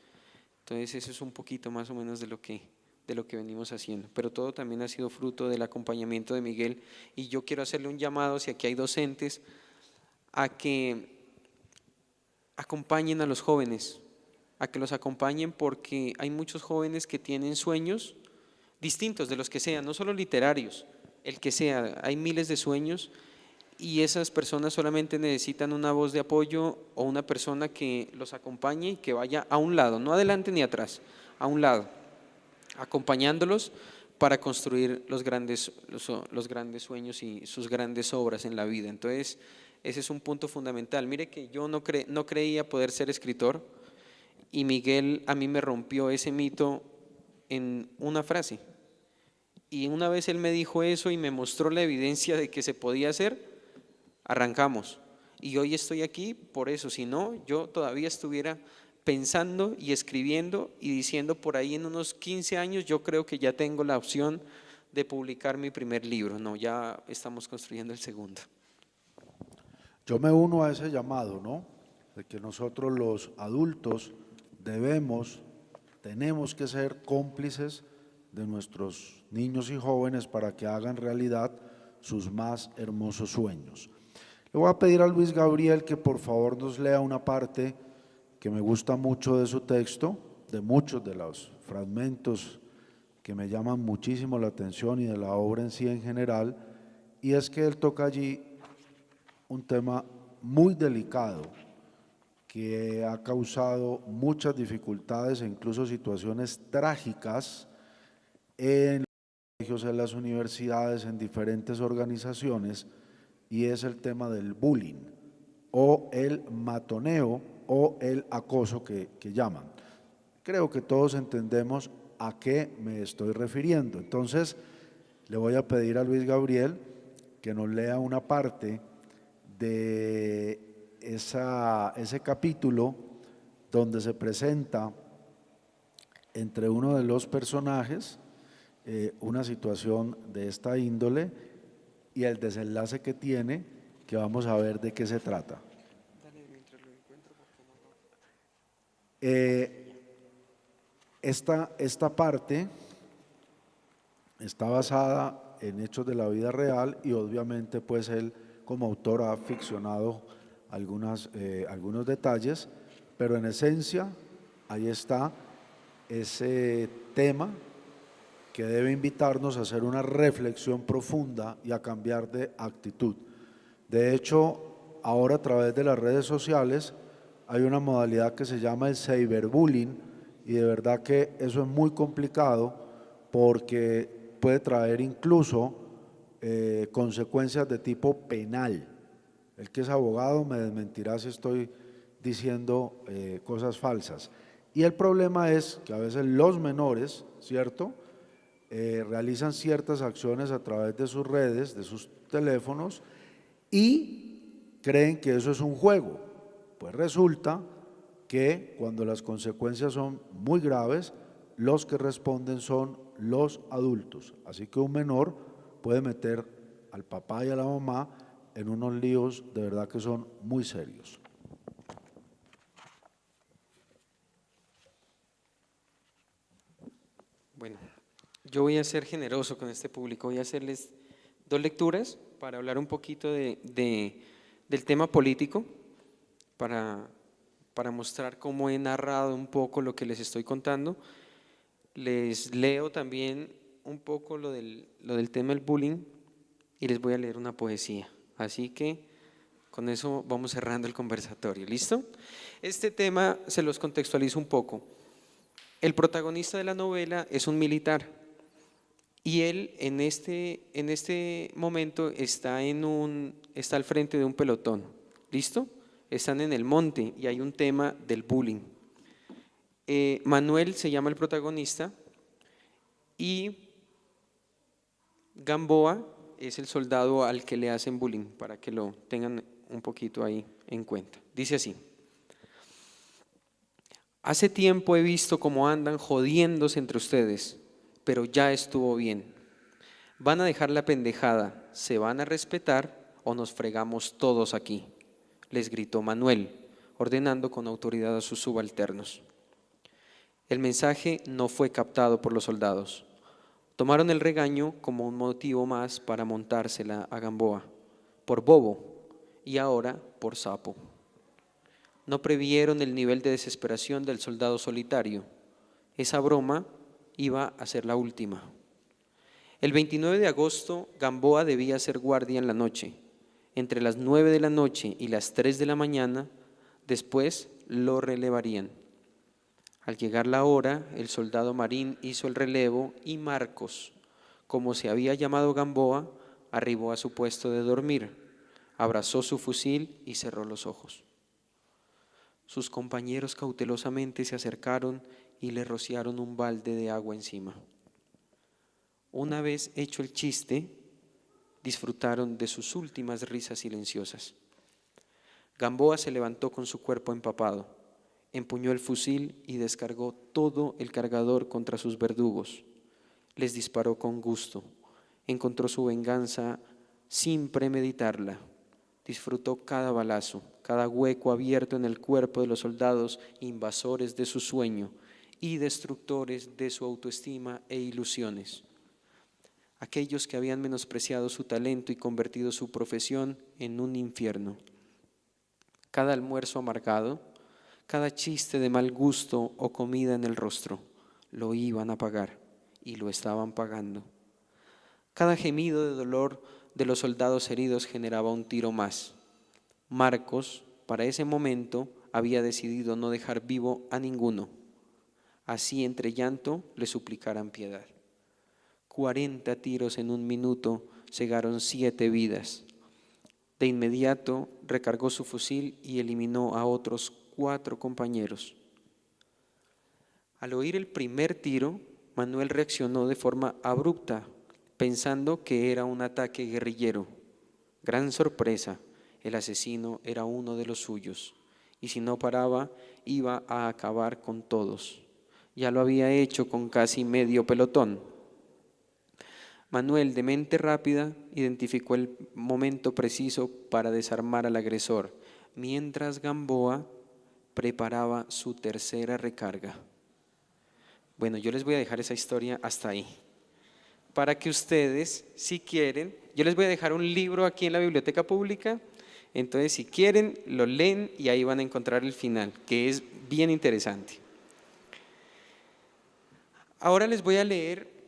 Entonces eso es un poquito más o menos de lo que venimos haciendo, pero todo también ha sido fruto del acompañamiento de Miguel y yo quiero hacerle un llamado, si aquí hay docentes, a que acompañen a los jóvenes, a que los acompañen porque hay muchos jóvenes que tienen sueños distintos de los que sean, no solo literarios, el que sea, hay miles de sueños y esas personas solamente necesitan una voz de apoyo o una persona que los acompañe y que vaya a un lado, no adelante ni atrás, a un lado, acompañándolos para construir los grandes sueños y sus grandes obras en la vida. Entonces, ese es un punto fundamental. Mire que yo no creía poder ser escritor y Miguel a mí me rompió ese mito en una frase. Y una vez él me dijo eso y me mostró la evidencia de que se podía hacer, arrancamos. Y hoy estoy aquí por eso, si no, yo todavía estuviera pensando y escribiendo y diciendo por ahí en unos 15 años yo creo que ya tengo la opción de publicar mi primer libro. No, ya estamos construyendo el segundo. Yo me uno a ese llamado, ¿no? De que nosotros los adultos tenemos que ser cómplices de nuestros niños y jóvenes para que hagan realidad sus más hermosos sueños. Le voy a pedir a Luis Gabriel que por favor nos lea una parte que me gusta mucho de su texto, de muchos de los fragmentos que me llaman muchísimo la atención y de la obra en sí en general, y es que él toca allí un tema muy delicado que ha causado muchas dificultades e incluso situaciones trágicas en los colegios, en las universidades, en diferentes organizaciones, y es el tema del bullying o el matoneo o el acoso que llaman. Creo que todos entendemos a qué me estoy refiriendo. Entonces, le voy a pedir a Luis Gabriel que nos lea una parte de ese capítulo donde se presenta entre uno de los personajes una situación de esta índole y el desenlace que tiene, que vamos a ver de qué se trata. Esta parte está basada en hechos de la vida real y obviamente pues él como autor ha ficcionado algunos detalles, pero en esencia ahí está ese tema que debe invitarnos a hacer una reflexión profunda y a cambiar de actitud. De hecho, ahora a través de las redes sociales hay una modalidad que se llama el cyberbullying y de verdad que eso es muy complicado porque puede traer incluso consecuencias de tipo penal. El que es abogado me desmentirá si estoy diciendo cosas falsas. Y el problema es que a veces los menores, ¿cierto?, realizan ciertas acciones a través de sus redes, de sus teléfonos y creen que eso es un juego. Pues resulta que cuando las consecuencias son muy graves, los que responden son los adultos. Así que un menor puede meter al papá y a la mamá en unos líos de verdad que son muy serios. Bueno, yo voy a ser generoso con este público, voy a hacerles 2 lecturas para hablar un poquito del tema político, para mostrar cómo he narrado un poco lo que les estoy contando. Les leo también un poco lo del tema del bullying y les voy a leer una poesía. Así que Con eso vamos cerrando el conversatorio, ¿listo? Este tema se los contextualizo un poco. El protagonista de la novela es un militar y él en este momento está al frente de un pelotón, ¿listo? Están en el monte y hay un tema del bullying. Manuel se llama el protagonista y Gamboa es el soldado al que le hacen bullying, para que lo tengan un poquito ahí en cuenta. Dice así: hace tiempo he visto cómo andan jodiéndose entre ustedes, pero ya estuvo bien. Van a dejar la pendejada, se van a respetar o nos fregamos todos aquí, les gritó Manuel, ordenando con autoridad a sus subalternos. El mensaje no fue captado por los soldados. Tomaron el regaño como un motivo más para montársela a Gamboa, por bobo y ahora por sapo. No previeron el nivel de desesperación del soldado solitario. Esa broma iba a ser la última. El 29 de agosto, Gamboa debía hacer guardia en la noche. Entre las 9 de la noche y las 3 de la mañana, después lo relevarían. Al llegar la hora, el soldado Marín hizo el relevo y Marcos, como se había llamado Gamboa, arribó a su puesto de dormir, abrazó su fusil y cerró los ojos. Sus compañeros cautelosamente se acercaron y le rociaron un balde de agua encima. Una vez hecho el chiste, disfrutaron de sus últimas risas silenciosas. Gamboa se levantó con su cuerpo empapado. Empuñó el fusil y descargó todo el cargador contra sus verdugos. Les disparó con gusto. Encontró su venganza sin premeditarla. Disfrutó cada balazo, cada hueco abierto en el cuerpo de los soldados invasores de su sueño y destructores de su autoestima e ilusiones. Aquellos que habían menospreciado su talento y convertido su profesión en un infierno. Cada almuerzo amargado, cada chiste de mal gusto o comida en el rostro, lo iban a pagar y lo estaban pagando. Cada gemido de dolor de los soldados heridos generaba un tiro más. Marcos, para ese momento, había decidido no dejar vivo a ninguno. Así, entre llanto, le suplicaran piedad. 40 tiros en un minuto cegaron 7 vidas. De inmediato recargó su fusil y eliminó a otros 4 compañeros. Al oír el primer tiro, Manuel reaccionó de forma abrupta, pensando que era un ataque guerrillero. Gran sorpresa, el asesino era uno de los suyos, y si no paraba, iba a acabar con todos. Ya lo había hecho con casi medio pelotón. Manuel, de mente rápida, identificó el momento preciso para desarmar al agresor, mientras Gamboa preparaba su tercera recarga. Bueno, yo les voy a dejar esa historia hasta ahí, para que ustedes, si quieren, yo les voy a dejar un libro aquí en la biblioteca pública, entonces si quieren lo leen y ahí van a encontrar el final, que es bien interesante. Ahora les voy a leer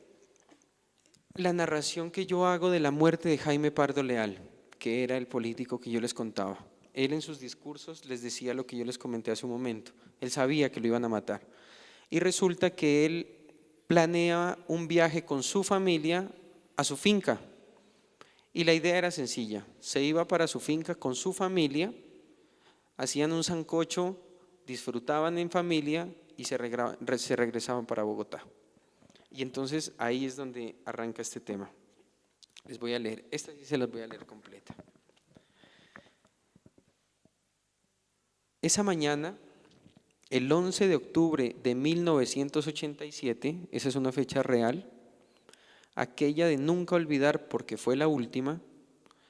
la narración que yo hago de la muerte de Jaime Pardo Leal, que era el político que yo les contaba. Él en sus discursos les decía lo que yo les comenté hace un momento. Él sabía que lo iban a matar. Y resulta que él planea un viaje con su familia a su finca. Y la idea era sencilla. Se iba para su finca con su familia, hacían un sancocho, disfrutaban en familia y se regresaban para Bogotá. Y entonces ahí es donde arranca este tema. Les voy a leer, esta sí se las voy a leer completa. Esa mañana, el 11 de octubre de 1987, esa es una fecha real, aquella de nunca olvidar porque fue la última,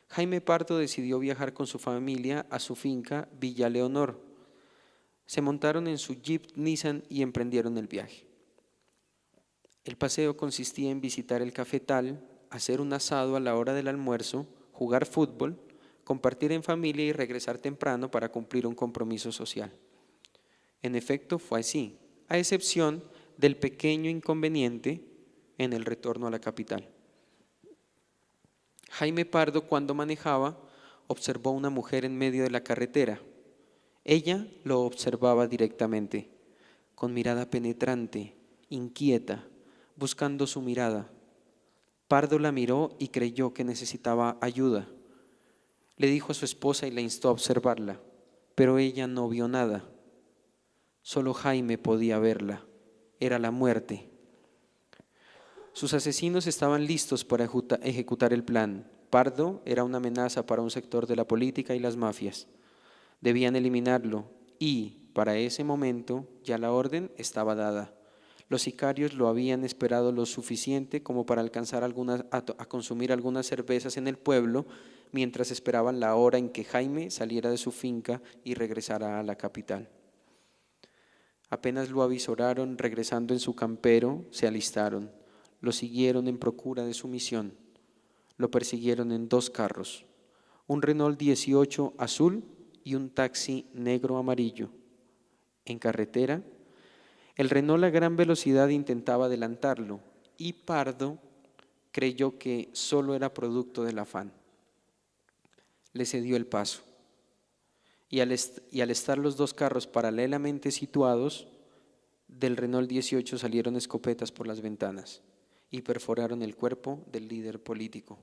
Jaime Pardo decidió viajar con su familia a su finca Villa Leonor. Se montaron en su Jeep Nissan y emprendieron el viaje. El paseo consistía en visitar el cafetal, hacer un asado a la hora del almuerzo, jugar fútbol, compartir en familia y regresar temprano para cumplir un compromiso social. En efecto, fue así, a excepción del pequeño inconveniente en el retorno a la capital. Jaime Pardo, cuando manejaba, observó una mujer en medio de la carretera. Ella lo observaba directamente, con mirada penetrante, inquieta, buscando su mirada. Pardo la miró y creyó que necesitaba ayuda. Le dijo a su esposa y la instó a observarla, pero ella no vio nada. Solo Jaime podía verla. Era la muerte. Sus asesinos estaban listos para ejecutar el plan. Pardo era una amenaza para un sector de la política y las mafias. Debían eliminarlo y, para ese momento, ya la orden estaba dada. Los sicarios lo habían esperado lo suficiente como para alcanzar a consumir algunas cervezas en el pueblo mientras esperaban la hora en que Jaime saliera de su finca y regresara a la capital. Apenas lo avisoraron, regresando en su campero, se alistaron. Lo siguieron en procura de su misión. Lo persiguieron en 2 carros, un Renault 18 azul y un taxi negro amarillo. En carretera, el Renault a gran velocidad intentaba adelantarlo y Pardo creyó que solo era producto del afán. Le cedió el paso y al estar los 2 carros paralelamente situados, del Renault 18 salieron escopetas por las ventanas y perforaron el cuerpo del líder político.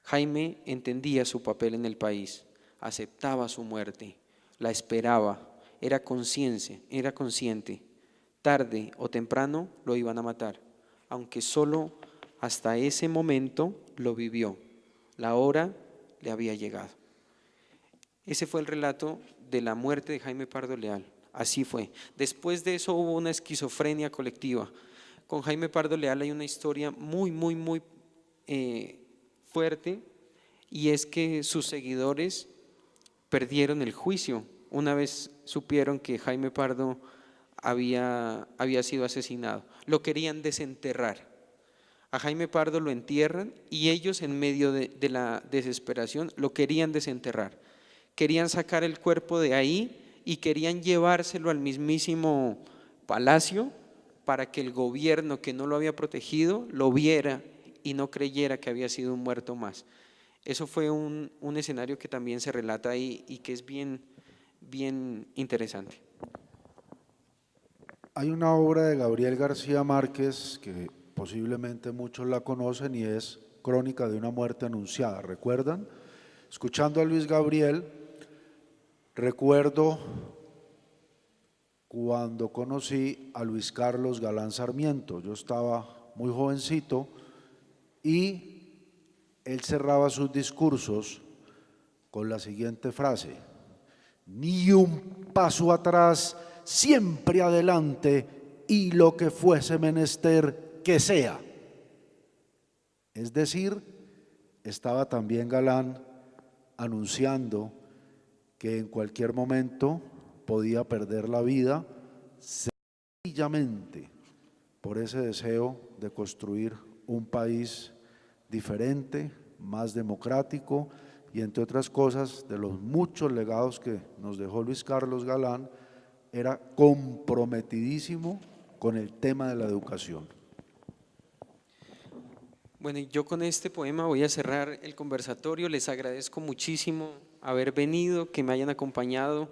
Jaime entendía su papel en el país, aceptaba su muerte, la esperaba, era consciente. Tarde o temprano lo iban a matar, aunque solo hasta ese momento lo vivió. La hora le había llegado. Ese fue el relato de la muerte de Jaime Pardo Leal. Así fue. Después de eso hubo una esquizofrenia colectiva. Con Jaime Pardo Leal hay una historia muy fuerte, y es que sus seguidores perdieron el juicio una vez supieron que Jaime Pardo había sido asesinado. Lo querían desenterrar. A Jaime Pardo lo entierran y ellos, en medio de la desesperación, lo querían desenterrar. Querían sacar el cuerpo de ahí y querían llevárselo al mismísimo palacio para que el gobierno, que no lo había protegido, lo viera y no creyera que había sido un muerto más. Eso fue un escenario que también se relata ahí y que es bien interesante. Hay una obra de Gabriel García Márquez que posiblemente muchos la conocen y es Crónica de una muerte anunciada. ¿Recuerdan? Escuchando a Luis Gabriel, recuerdo cuando conocí a Luis Carlos Galán Sarmiento. Yo estaba muy jovencito y él cerraba sus discursos con la siguiente frase: ni un paso atrás, siempre adelante, y lo que fuese menester que sea. Es decir, estaba también Galán anunciando que en cualquier momento podía perder la vida sencillamente por ese deseo de construir un país diferente, más democrático, y entre otras cosas, de los muchos legados que nos dejó Luis Carlos Galán, era comprometidísimo con el tema de la educación. Bueno, y yo con este poema voy a cerrar el conversatorio. Les agradezco muchísimo haber venido, que me hayan acompañado.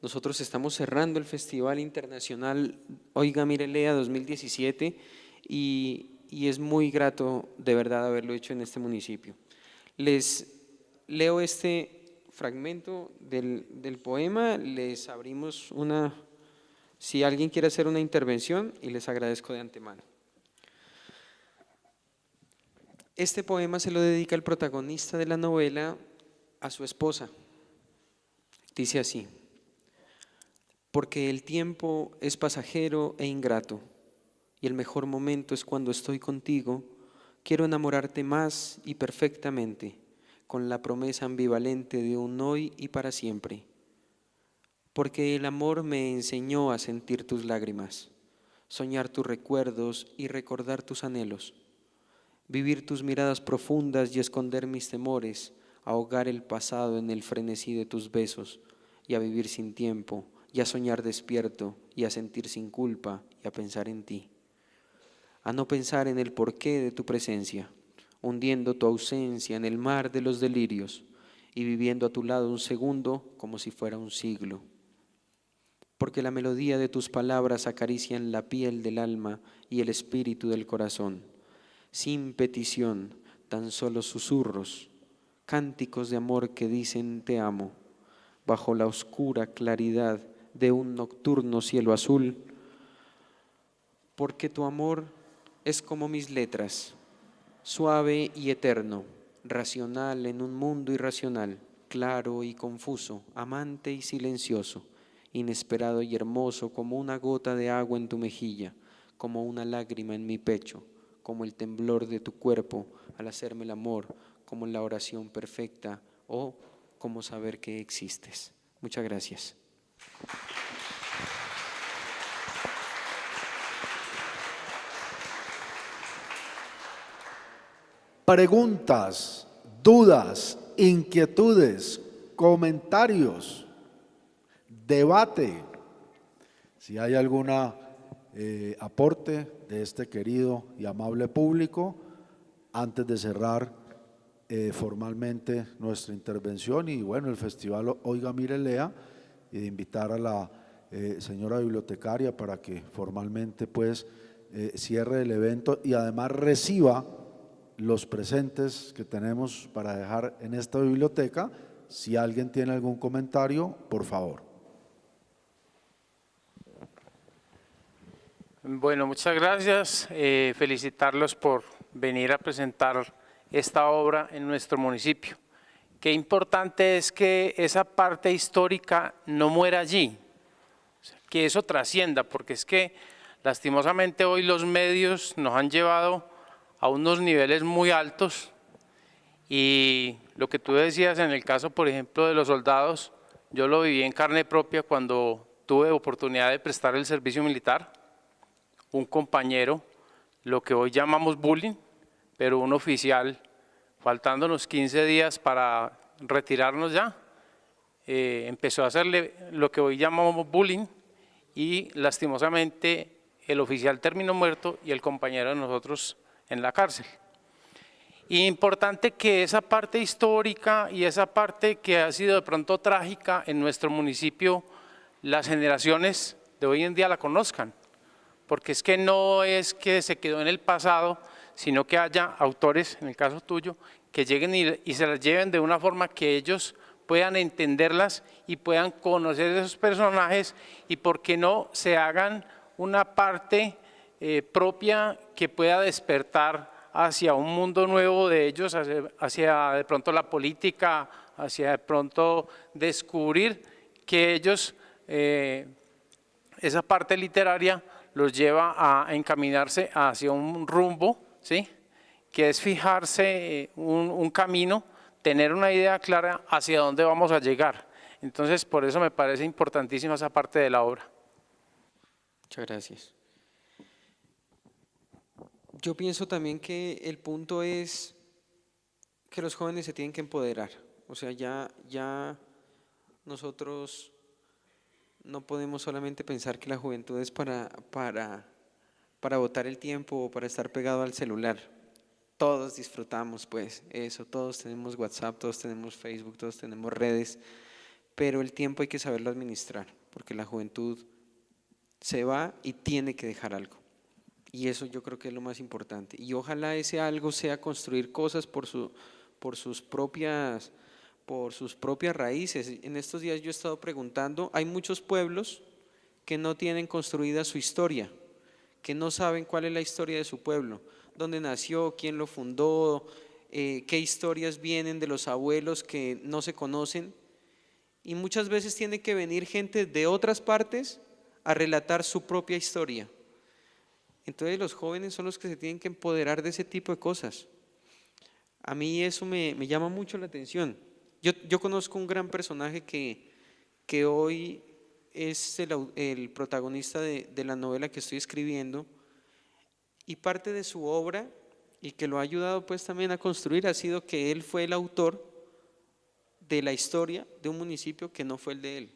Nosotros estamos cerrando el Festival Internacional Oiga Mire Lea 2017 y es muy grato de verdad haberlo hecho en este municipio. Les leo este fragmento del poema, les abrimos si alguien quiere hacer una intervención, y les agradezco de antemano. Este poema se lo dedica el protagonista de la novela a su esposa. Dice así: porque el tiempo es pasajero e ingrato, y el mejor momento es cuando estoy contigo. Quiero enamorarte más y perfectamente, con la promesa ambivalente de un hoy y para siempre. Porque el amor me enseñó a sentir tus lágrimas, soñar tus recuerdos y recordar tus anhelos, vivir tus miradas profundas y esconder mis temores, ahogar el pasado en el frenesí de tus besos, y a vivir sin tiempo, y a soñar despierto, y a sentir sin culpa, y a pensar en ti. A no pensar en el porqué de tu presencia, hundiendo tu ausencia en el mar de los delirios, y viviendo a tu lado un segundo como si fuera un siglo. Porque la melodía de tus palabras acarician la piel del alma y el espíritu del corazón. Sin petición, tan solo susurros, cánticos de amor que dicen te amo. Bajo la oscura claridad de un nocturno cielo azul, porque tu amor es como mis letras, suave y eterno, racional en un mundo irracional, claro y confuso, amante y silencioso, inesperado y hermoso como una gota de agua en tu mejilla, como una lágrima en mi pecho, como el temblor de tu cuerpo al hacerme el amor, como la oración perfecta o como saber que existes. Muchas gracias. Preguntas, dudas, inquietudes, comentarios, debate. Si hay alguna aporte de este querido y amable público, antes de cerrar formalmente nuestra intervención y bueno, el festival Oiga, Mire, Lea, y de invitar a la señora bibliotecaria para que formalmente pues cierre el evento y además reciba los presentes que tenemos para dejar en esta biblioteca. Si alguien tiene algún comentario, por favor. Bueno, muchas gracias. Felicitarlos por venir a presentar esta obra en nuestro municipio. Qué importante es que esa parte histórica no muera allí, que eso trascienda, porque es que lastimosamente hoy los medios nos han llevado a unos niveles muy altos y lo que tú decías en el caso, por ejemplo, de los soldados, yo lo viví en carne propia cuando tuve oportunidad de prestar el servicio militar. Un compañero, lo que hoy llamamos bullying, pero un oficial, faltándonos 15 días para retirarnos ya, empezó a hacerle lo que hoy llamamos bullying y lastimosamente el oficial terminó muerto y el compañero de nosotros en la cárcel. Y importante que esa parte histórica y esa parte que ha sido de pronto trágica en nuestro municipio, las generaciones de hoy en día la conozcan, porque es que no es que se quedó en el pasado, sino que haya autores, en el caso tuyo, que lleguen y se las lleven de una forma que ellos puedan entenderlas y puedan conocer esos personajes y por qué no se hagan una parte propia que pueda despertar hacia un mundo nuevo de ellos, hacia de pronto la política, hacia de pronto descubrir que ellos, esa parte literaria los lleva a encaminarse hacia un rumbo, ¿sí? Que es fijarse un camino, tener una idea clara hacia dónde vamos a llegar. Entonces, por eso me parece importantísima esa parte de la obra. Muchas gracias. Yo pienso también que el punto es que los jóvenes se tienen que empoderar. O sea, ya nosotros no podemos solamente pensar que la juventud es para botar el tiempo o para estar pegado al celular. Todos disfrutamos pues eso, todos tenemos WhatsApp, todos tenemos Facebook, todos tenemos redes, pero el tiempo hay que saberlo administrar, porque la juventud se va y tiene que dejar algo. Y eso yo creo que es lo más importante. Y ojalá ese algo sea construir cosas por sus propias raíces. En estos días yo he estado preguntando, hay muchos pueblos que no tienen construida su historia, que no saben cuál es la historia de su pueblo, dónde nació, quién lo fundó, qué historias vienen de los abuelos que no se conocen. Y muchas veces tiene que venir gente de otras partes a relatar su propia historia. Entonces los jóvenes son los que se tienen que empoderar de ese tipo de cosas. A mí eso me llama mucho la atención. Yo conozco un gran personaje que hoy es el protagonista de la novela que estoy escribiendo, y parte de su obra, y que lo ha ayudado pues también a construir, ha sido que él fue el autor de la historia de un municipio que no fue el de él.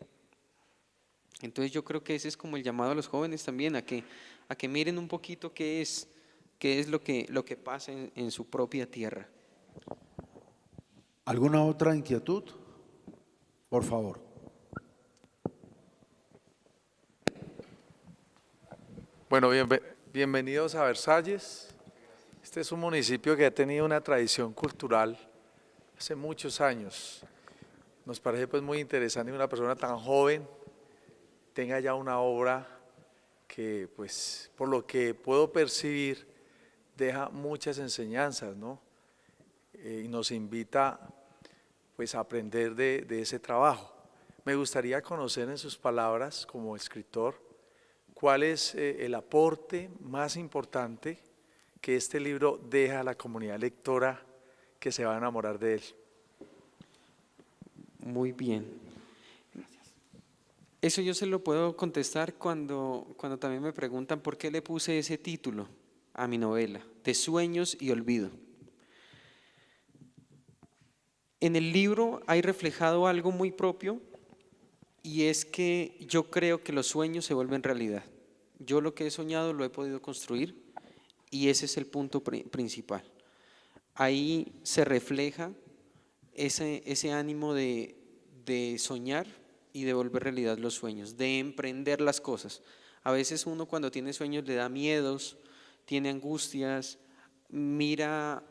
Entonces yo creo que ese es como el llamado a los jóvenes también, a que miren un poquito qué es lo que pasa en su propia tierra. ¿Alguna otra inquietud? Por favor. Bueno, bienvenidos a Versalles. Este es un municipio que ha tenido una tradición cultural hace muchos años. Nos parece pues muy interesante que una persona tan joven tenga ya una obra que, pues, por lo que puedo percibir, deja muchas enseñanzas, ¿no? Y nos invita pues a aprender de ese trabajo. Me gustaría conocer en sus palabras como escritor cuál es el aporte más importante que este libro deja a la comunidad lectora que se va a enamorar de él. Muy bien. Eso yo se lo puedo contestar cuando también me preguntan por qué le puse ese título a mi novela, De sueños y olvido. En el libro hay reflejado algo muy propio y es que yo creo que los sueños se vuelven realidad. Yo lo que he soñado lo he podido construir y ese es el punto principal. Ahí se refleja ese ánimo de soñar y de volver realidad los sueños, de emprender las cosas. A veces uno cuando tiene sueños le da miedos, tiene angustias, mira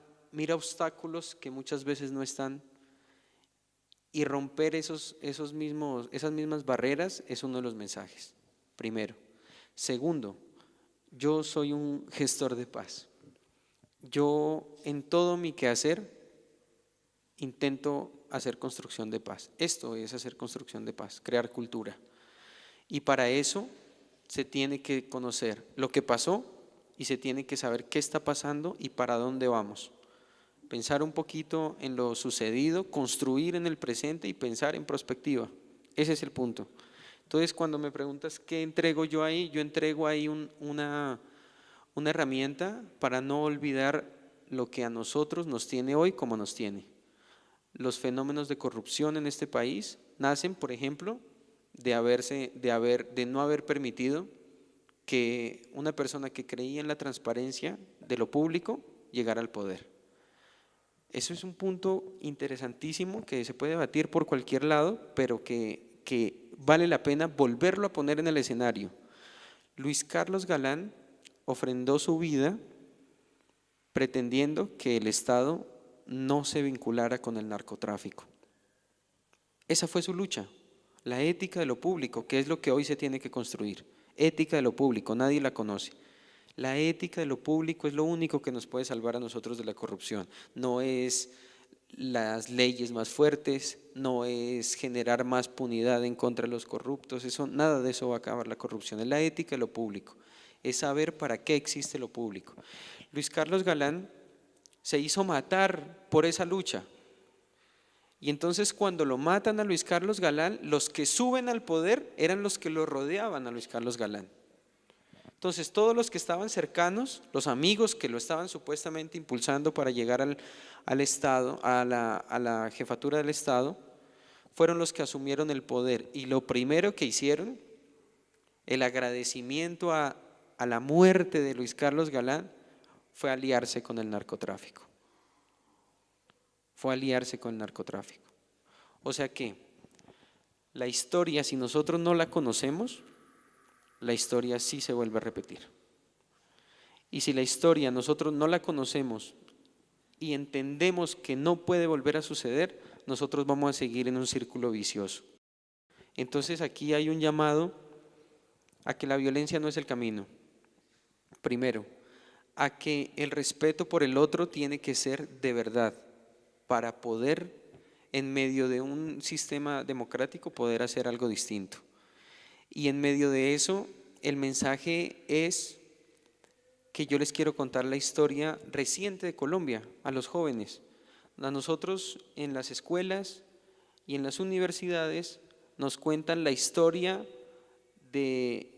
obstáculos que muchas veces no están, y romper esas mismas barreras es uno de los mensajes, primero. Segundo, yo soy un gestor de paz. Yo en todo mi quehacer intento hacer construcción de paz. Esto es hacer construcción de paz, crear cultura. Y para eso se tiene que conocer lo que pasó y se tiene que saber qué está pasando y para dónde vamos. Pensar un poquito en lo sucedido, construir en el presente y pensar en prospectiva. Ese es el punto. Entonces, cuando me preguntas qué entrego yo ahí, yo entrego ahí una herramienta para no olvidar lo que a nosotros nos tiene hoy como nos tiene. Los fenómenos de corrupción en este país nacen, por ejemplo, de no haber permitido que una persona que creía en la transparencia de lo público llegara al poder. Eso es un punto interesantísimo que se puede debatir por cualquier lado, pero que vale la pena volverlo a poner en el escenario. Luis Carlos Galán ofrendó su vida pretendiendo que el Estado no se vinculara con el narcotráfico. Esa fue su lucha, la ética de lo público, que es lo que hoy se tiene que construir. Ética de lo público, nadie la conoce. La ética de lo público es lo único que nos puede salvar a nosotros de la corrupción. No es las leyes más fuertes, no es generar más punidad en contra de los corruptos, nada de eso va a acabar la corrupción. Es la ética de lo público, es saber para qué existe lo público. Luis Carlos Galán se hizo matar por esa lucha. Y entonces cuando lo matan a Luis Carlos Galán, los que suben al poder eran los que lo rodeaban a Luis Carlos Galán. Entonces todos los que estaban cercanos, los amigos que lo estaban supuestamente impulsando para llegar al Estado, a la jefatura del Estado, fueron los que asumieron el poder. Y lo primero que hicieron, el agradecimiento a la muerte de Luis Carlos Galán, fue aliarse con el narcotráfico. Fue aliarse con el narcotráfico. O sea que la historia, si nosotros no la conocemos, la historia sí se vuelve a repetir. Y si la historia nosotros no la conocemos y entendemos que no puede volver a suceder, nosotros vamos a seguir en un círculo vicioso. Entonces aquí hay un llamado a que la violencia no es el camino. Primero, a que el respeto por el otro tiene que ser de verdad para poder, en medio de un sistema democrático, poder hacer algo distinto. Y en medio de eso, el mensaje es que yo les quiero contar la historia reciente de Colombia a los jóvenes. A nosotros en las escuelas y en las universidades nos cuentan la historia que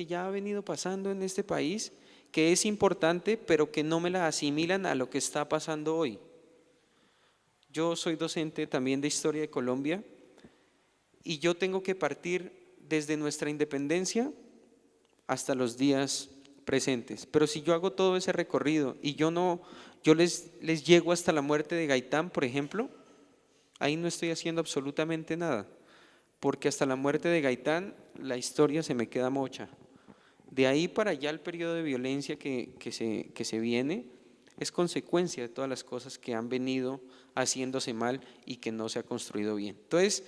ya ha venido pasando en este país, que es importante, pero que no me la asimilan a lo que está pasando hoy. Yo soy docente también de Historia de Colombia y yo tengo que partir desde nuestra independencia hasta los días presentes. Pero si yo hago todo ese recorrido y yo no Yo les llego hasta la muerte de Gaitán, por ejemplo, ahí no estoy haciendo absolutamente nada, porque hasta la muerte de Gaitán la historia se me queda mocha. De ahí para allá el periodo de violencia que se viene es consecuencia de todas las cosas que han venido haciéndose mal y que no se ha construido bien. Entonces,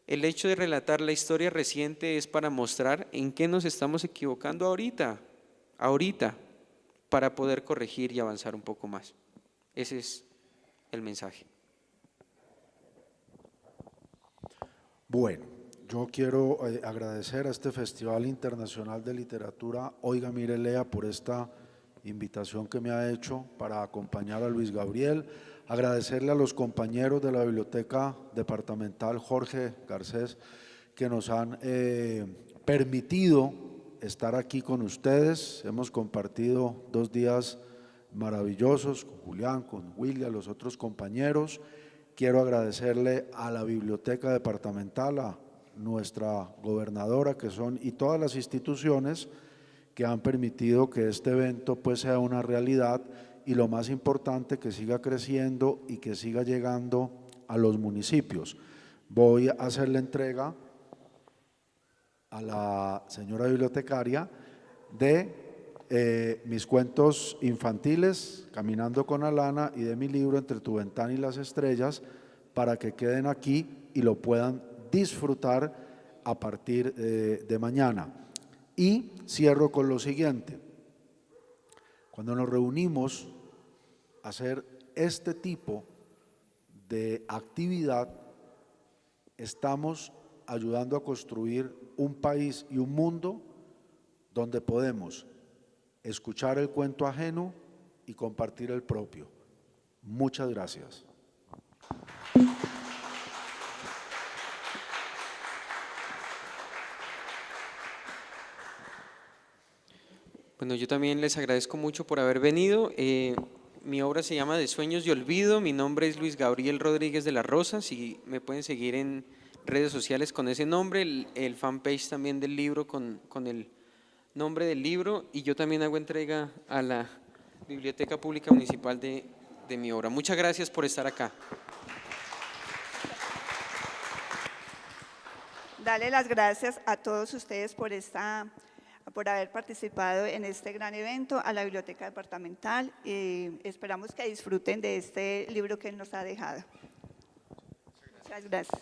el hecho de relatar la historia reciente es para mostrar en qué nos estamos equivocando ahorita, para poder corregir y avanzar un poco más. Ese es el mensaje. Bueno, yo quiero agradecer a este Festival Internacional de Literatura Oiga, Mire, Lea por esta invitación que me ha hecho para acompañar a Luis Gabriel, agradecerle a los compañeros de la Biblioteca Departamental Jorge Garcés que nos han permitido estar aquí con ustedes. Hemos compartido 2 días maravillosos con Julián, con William, los otros compañeros. Quiero agradecerle a la Biblioteca Departamental, a nuestra gobernadora y todas las instituciones que han permitido que este evento pues sea una realidad y lo más importante, que siga creciendo y que siga llegando a los municipios. Voy a hacer la entrega a la señora bibliotecaria de mis cuentos infantiles, Caminando con Alana, y de mi libro Entre tu ventana y las estrellas, para que queden aquí y lo puedan disfrutar a partir de mañana. Y cierro con lo siguiente: cuando nos reunimos a hacer este tipo de actividad, estamos ayudando a construir un país y un mundo donde podemos escuchar el cuento ajeno y compartir el propio. Muchas gracias. Bueno, yo también les agradezco mucho por haber venido. Mi obra se llama De Sueños y Olvido. Mi nombre es Luis Gabriel Rodríguez de las Rosas y me pueden seguir en redes sociales con ese nombre, el fanpage también del libro con el nombre del libro, y yo también hago entrega a la Biblioteca Pública Municipal de mi obra. Muchas gracias por estar acá. Darle las gracias a todos ustedes por haber participado en este gran evento, a la Biblioteca Departamental, y esperamos que disfruten de este libro que él nos ha dejado. Muchas gracias.